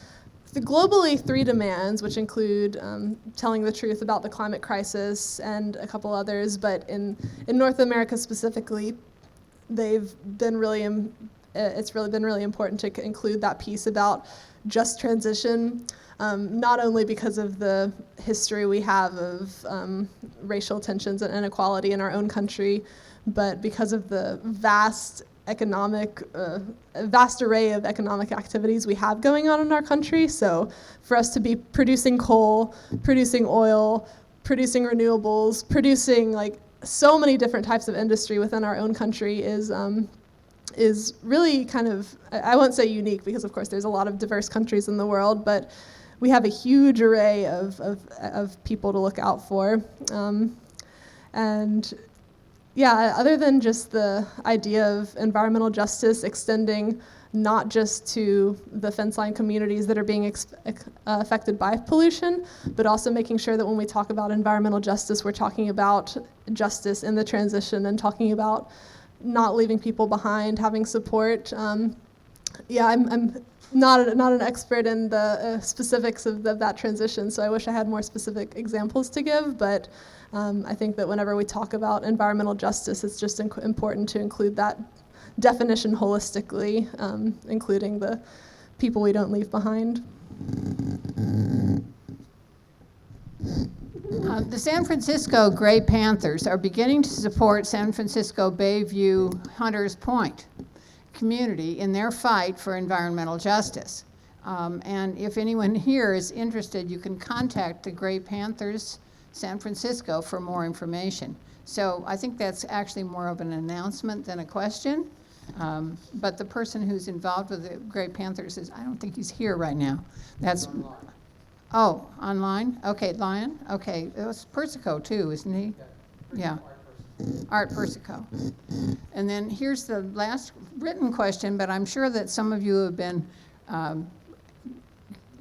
globally 3 demands, which include telling the truth about the climate crisis and a couple others, but in North America specifically, it's really been really important to include that piece about just transition, not only because of the history we have of racial tensions and inequality in our own country, but because of the vast array of economic activities we have going on in our country. So for us to be producing coal, producing oil, producing renewables, producing like so many different types of industry within our own country is really kind of, I won't say unique, because of course there's a lot of diverse countries in the world, but we have a huge array of people to look out for. And yeah, other than just the idea of environmental justice extending not just to the fence line communities that are being affected by pollution, but also making sure that when we talk about environmental justice, we're talking about justice in the transition and talking about not leaving people behind, having support. Yeah, I'm not an expert in the specifics of that transition, so I wish I had more specific examples to give, but I think that whenever we talk about environmental justice, it's just important to include that definition holistically, including the people we don't leave behind. The San Francisco Gray Panthers are beginning to support San Francisco Bayview Hunters Point community in their fight for environmental justice. And if anyone here is interested, you can contact the Gray Panthers San Francisco for more information. So I think that's actually more of an announcement than a question. But the person who's involved with the Gray Panthers is, I don't think he's here right now. That's, oh, online? Okay, Lion? Okay, it was Persico too, isn't he? Yeah. Art Persico. And then here's the last written question, but I'm sure that some of you have been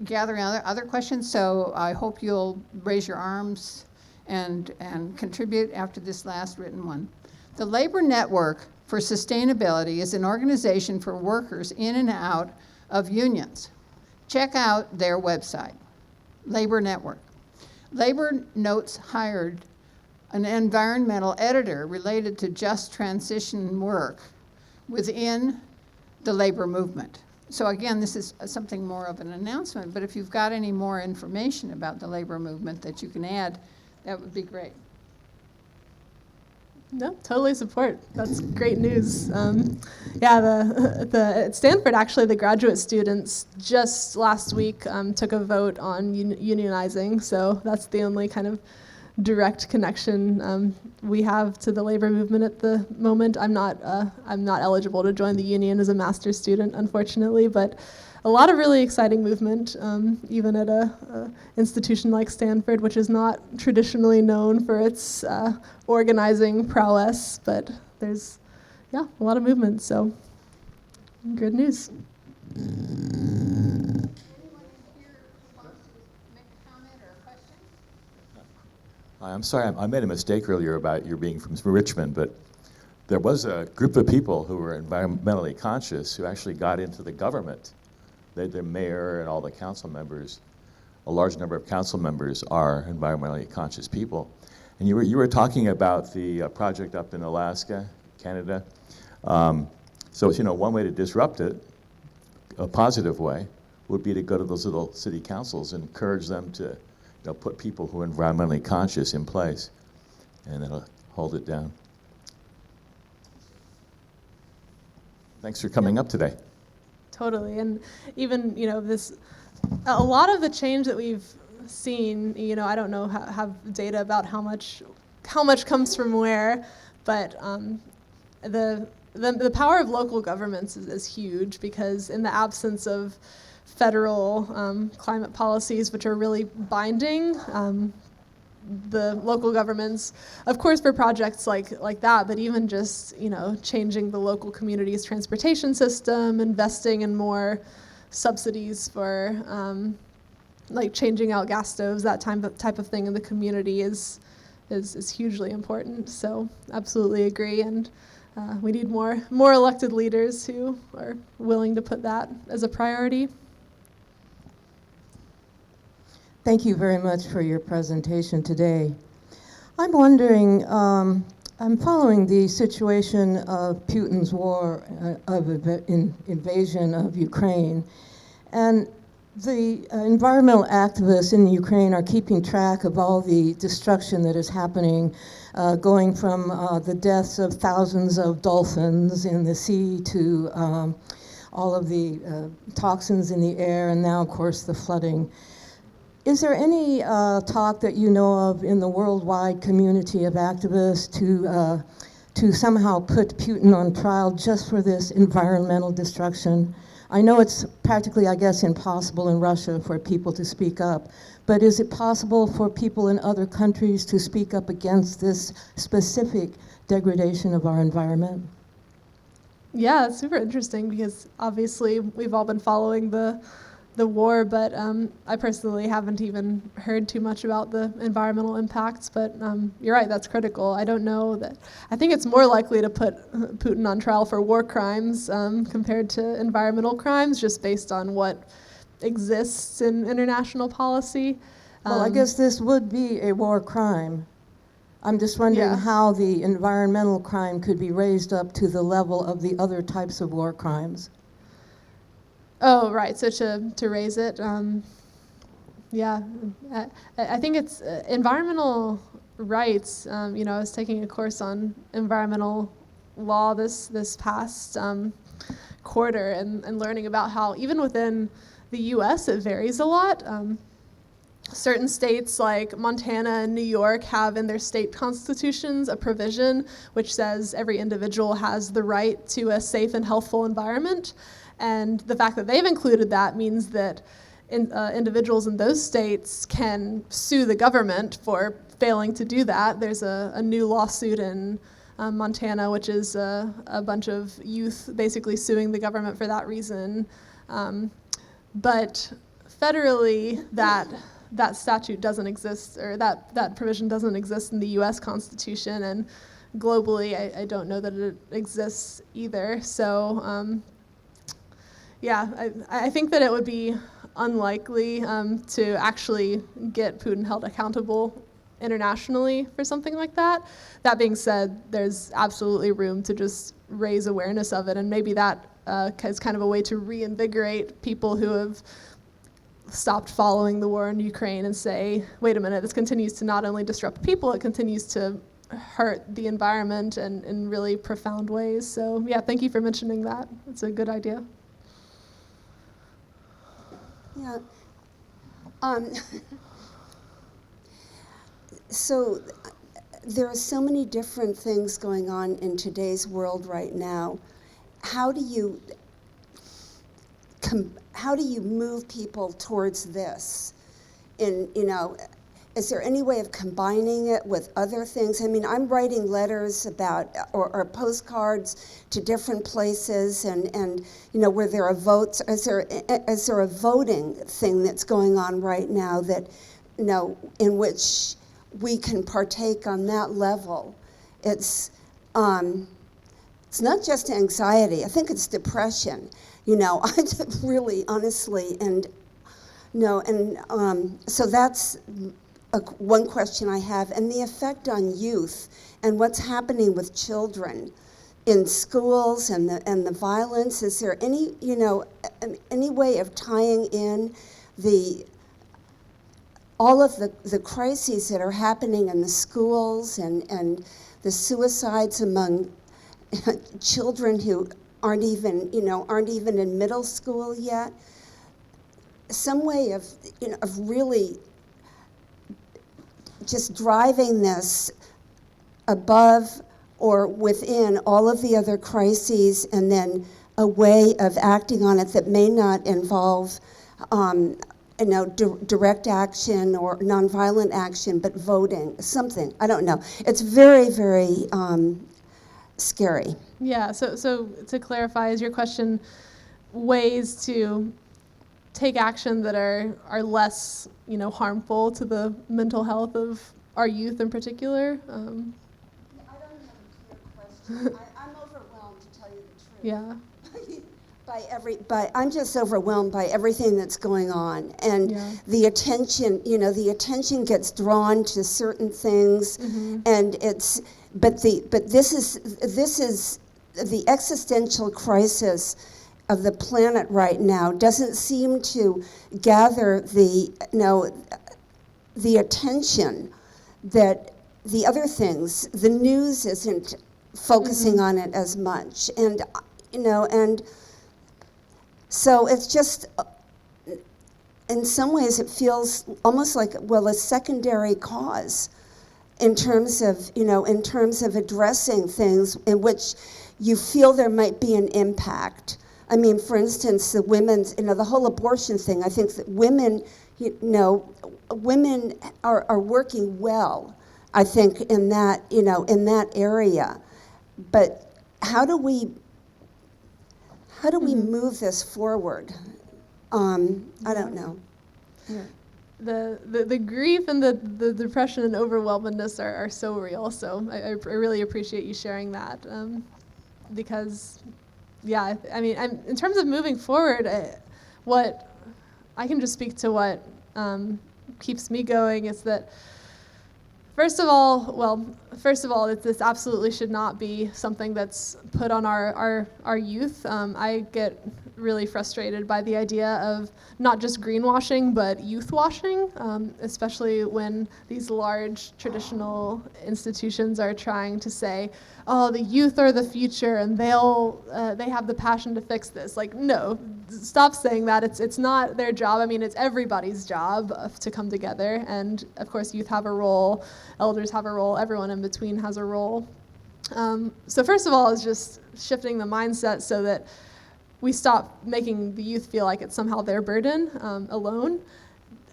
gathering other questions, so I hope you'll raise your arms and contribute after this last written one. The Labor Network for Sustainability is an organization for workers in and out of unions. Check out their website, Labor Network. Labor Notes hired an environmental editor related to just transition work within the labor movement. So again, this is something more of an announcement, but if you've got any more information about the labor movement that you can add, that would be great. No, totally support. That's great news. At Stanford, actually, the graduate students just last week took a vote on unionizing, so that's the only kind of direct connection we have to the labor movement at the moment. I'm not eligible to join the union as a master's student, unfortunately, but a lot of really exciting movement, even at a institution like Stanford, which is not traditionally known for its organizing prowess, but there's a lot of movement, so good news. I'm sorry, I made a mistake earlier about your being from Richmond, but there was a group of people who were environmentally conscious who actually got into the government. Their mayor and all the council members, a large number of council members are environmentally conscious people. And you were talking about the project up in Alaska, Canada. So one way to disrupt it, a positive way, would be to go to those little city councils and encourage them to put people who are environmentally conscious in place, and it'll hold it down. Thanks for coming up today. Totally, and even a lot of the change that we've seen, I don't know have data about how much comes from where, but the power of local governments is huge, because in the absence of federal climate policies, which are really binding, the local governments, of course, for projects like that, but even just changing the local community's transportation system, investing in more subsidies for like changing out gas stoves, that type of thing in the community is hugely important. So absolutely agree, and we need more elected leaders who are willing to put that as a priority. Thank you very much for your presentation today. I'm wondering, I'm following the situation of Putin's war invasion of Ukraine, and the environmental activists in Ukraine are keeping track of all the destruction that is happening, going from the deaths of thousands of dolphins in the sea to all of the toxins in the air, and now, of course, the flooding. Is there any talk that you know of in the worldwide community of activists to somehow put Putin on trial just for this environmental destruction? I know it's practically, I guess, impossible in Russia for people to speak up, but is it possible for people in other countries to speak up against this specific degradation of our environment? Yeah, it's super interesting, because obviously we've all been following the war, but I personally haven't even heard too much about the environmental impacts, but you're right, that's critical. I don't know that, I think it's more likely to put Putin on trial for war crimes compared to environmental crimes, just based on what exists in international policy. Well, I guess this would be a war crime. I'm just wondering how the environmental crime could be raised up to the level of the other types of war crimes. Oh, right. So to raise it, I think it's environmental rights. I was taking a course on environmental law this past quarter, and learning about how even within the U.S. it varies a lot. certain states like Montana and New York have in their state constitutions a provision which says every individual has the right to a safe and healthful environment. And the fact that they've included that means that individuals in those states can sue the government for failing to do that. There's a new lawsuit in Montana, which is a bunch of youth basically suing the government for that reason. But federally, that statute doesn't exist, or that provision doesn't exist in the US Constitution, and globally, I don't know that it exists either. So yeah, I think that it would be unlikely to actually get Putin held accountable internationally for something like that. That being said, there's absolutely room to just raise awareness of it, and maybe that is kind of a way to reinvigorate people who have stopped following the war in Ukraine and say, wait a minute, this continues to not only disrupt people, it continues to hurt the environment in really profound ways. So yeah, thank you for mentioning that. It's a good idea. Yeah. So there are so many different things going on in today's world right now. How do you move people towards this? Is there any way of combining it with other things? I mean, I'm writing letters about, or postcards to different places, and where there are votes. Is there a voting thing that's going on right now that, in which we can partake on that level? It's not just anxiety. I think it's depression. I just really, honestly, so that's one question I have, and the effect on youth and what's happening with children in schools and the violence. Is there any way of tying in all of the crises that are happening in the schools and the suicides among children who aren't even in middle school yet? Some way of really just driving this above or within all of the other crises, and then a way of acting on it that may not involve direct action or nonviolent action, but voting, something. I don't know. It's very, very scary. Yeah, so to clarify, is your question ways to take action that are less, harmful to the mental health of our youth in particular? I don't have a clear question. I'm overwhelmed, to tell you the truth. Yeah. I'm just overwhelmed by everything that's going on, and the attention gets drawn to certain things, and but this is the existential crisis of the planet right now doesn't seem to gather the attention that the other things, the news isn't focusing on it as much, and so it's just, in some ways it feels almost like, a secondary cause in terms of addressing things in which you feel there might be an impact. I mean, for instance, the women's, the whole abortion thing, I think that women are working well, I think, in that area. But how do we move this forward? I don't know. Yeah. The grief and the depression and overwhelmedness are so real. So I really appreciate you sharing that, because, yeah, I mean, in terms of moving forward, what I can just speak to what keeps me going is that, first of all, this absolutely should not be something that's put on our youth. I get really frustrated by the idea of not just greenwashing, but youth washing, especially when these large traditional institutions are trying to say, oh, the youth are the future and they have the passion to fix this. Like, no, stop saying that. It's not their job. I mean, it's everybody's job to come together. And of course, youth have a role, elders have a role, everyone in between has a role. So first of all, is just shifting the mindset so that we stop making the youth feel like it's somehow their burden alone.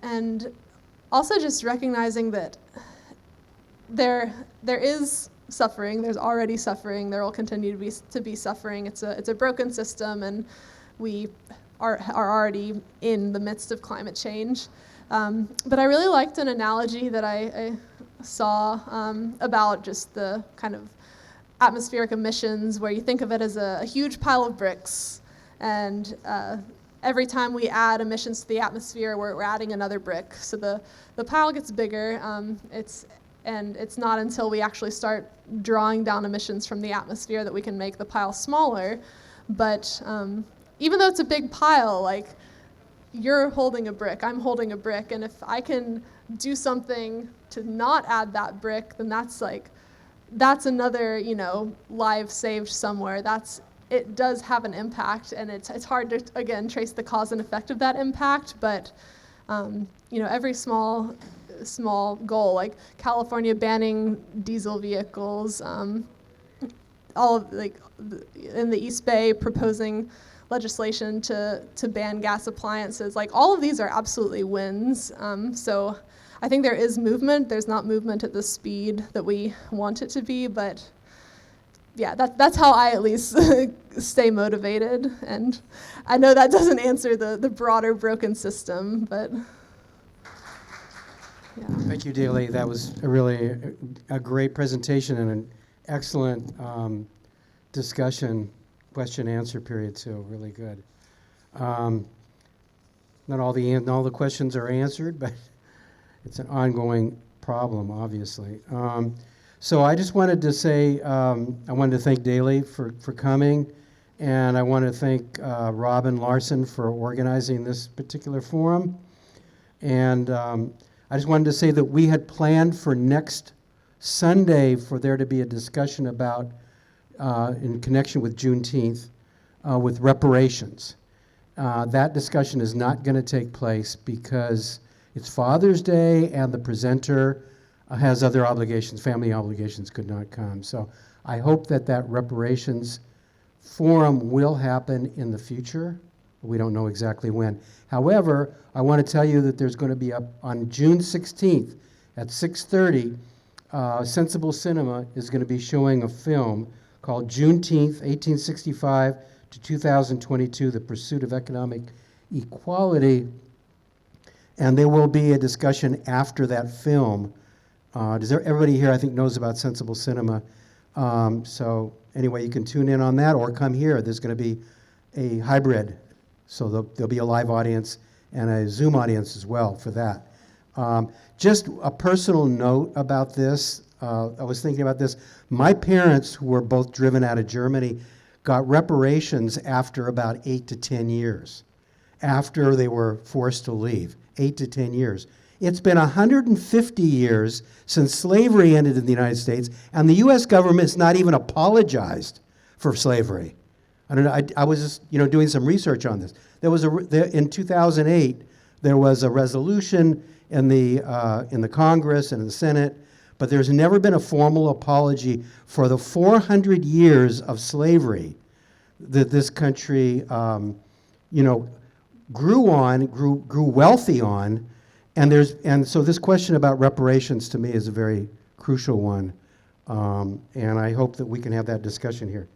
And also just recognizing that there is suffering, there's already suffering, there will continue to be suffering. It's a broken system, and we are already in the midst of climate change. But I really liked an analogy that I saw about just the kind of atmospheric emissions, where you think of it as a huge pile of bricks, and every time we add emissions to the atmosphere, we're adding another brick. So the pile gets bigger. It's not until we actually start drawing down emissions from the atmosphere that we can make the pile smaller. But even though it's a big pile, like, you're holding a brick, I'm holding a brick, and if I can do something to not add that brick, then that's another, life saved somewhere. It does have an impact, and it's hard to, again, trace the cause and effect of that impact, but every small goal, like California banning diesel vehicles, all of, in the East Bay proposing legislation to ban gas appliances, all of these are absolutely wins. So I think there is movement. There's not movement at the speed that we want it to be, but yeah, that's how I at least stay motivated. And I know that doesn't answer the broader broken system, but yeah. Thank you, Daly. That was really a great presentation and an excellent discussion, question-answer period too. Really good. Not all the questions are answered, but it's an ongoing problem, obviously. So I just wanted to say, I wanted to thank Daly for coming, and I want to thank Robin Larson for organizing this particular forum. And I just wanted to say that we had planned for next Sunday for there to be a discussion about, in connection with Juneteenth, with reparations. That discussion is not going to take place because it's Father's Day and the presenter has other obligations, family obligations, could not come. So I hope that reparations forum will happen in the future. We don't know exactly when. However, I want to tell you that there's going to be on June 16th at 6:30, Sensible Cinema is going to be showing a film called Juneteenth, 1865 to 2022, The Pursuit of Economic Equality. And there will be a discussion after that film. Everybody here, I think, knows about Sensible Cinema. So anyway, you can tune in on that or come here. There's going to be a hybrid. So there'll be a live audience and a Zoom audience as well for that. Just a personal note about this. I was thinking about this. My parents, who were both driven out of Germany, got reparations after about 8 to 10 years, after they were forced to leave, 8 to 10 years. It's been 150 years since slavery ended in the United States, and the U.S. government has not even apologized for slavery. I don't know. I was just doing some research on this. In 2008, there was a resolution in the Congress and in the Senate, but there's never been a formal apology for the 400 years of slavery that this country, grew wealthy on, and so this question about reparations to me is a very crucial one, and I hope that we can have that discussion here.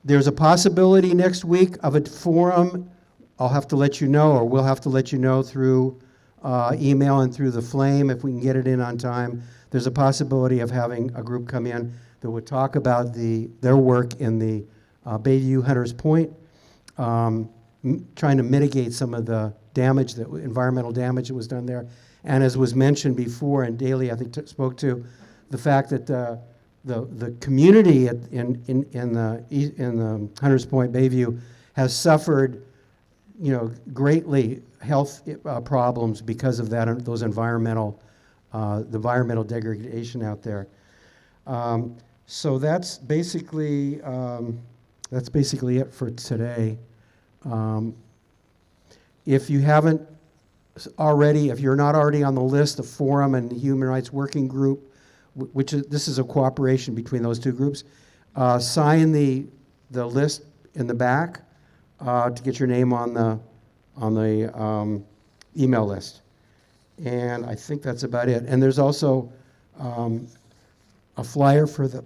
There's a possibility next week of a forum. I'll have to let you know, or we'll have to let you know through email and through the Flame if we can get it in on time. There's a possibility of having a group come in that would talk about their work in the Bayview Hunters Point, trying to mitigate some of the environmental damage that was done there. And as was mentioned before, and Daly, I think, spoke to, the fact that the community in the Hunters Point Bayview has suffered, greatly health problems because of that, those environmental degradation out there. So that's basically it for today. If you haven't already, if you're not already on the list, the Forum and the Human Rights Working Group, this is a cooperation between those two groups, sign the list in the back to get your name on the email list. And I think that's about it. And there's also a flyer for the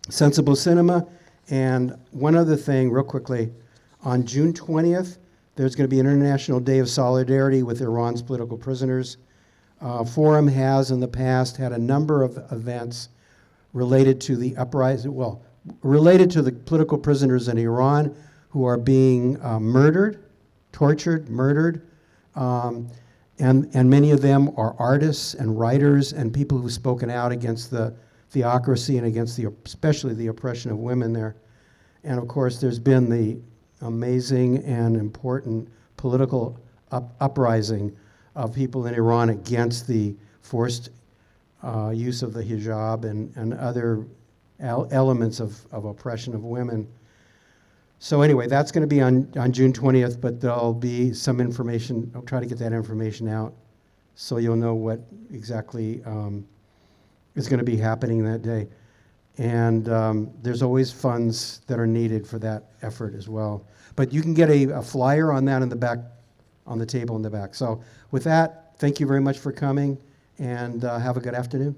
Sensible Cinema. And one other thing, real quickly, on June 20th, there's going to be an International Day of Solidarity with Iran's political prisoners. Forum has in the past had a number of events related to the uprising, related to the political prisoners in Iran who are being tortured, murdered, and many of them are artists and writers and people who've spoken out against the theocracy and against especially the oppression of women there. And of course, there's been the amazing and important political uprising of people in Iran against the forced use of the hijab and other elements of oppression of women. So anyway, that's going to be on June 20th, but there'll be some information. I'll try to get that information out so you'll know what exactly is going to be happening that day. And there's always funds that are needed for that effort as well. But you can get a flyer on that in the back, on the table in the back. So with that, thank you very much for coming, and have a good afternoon.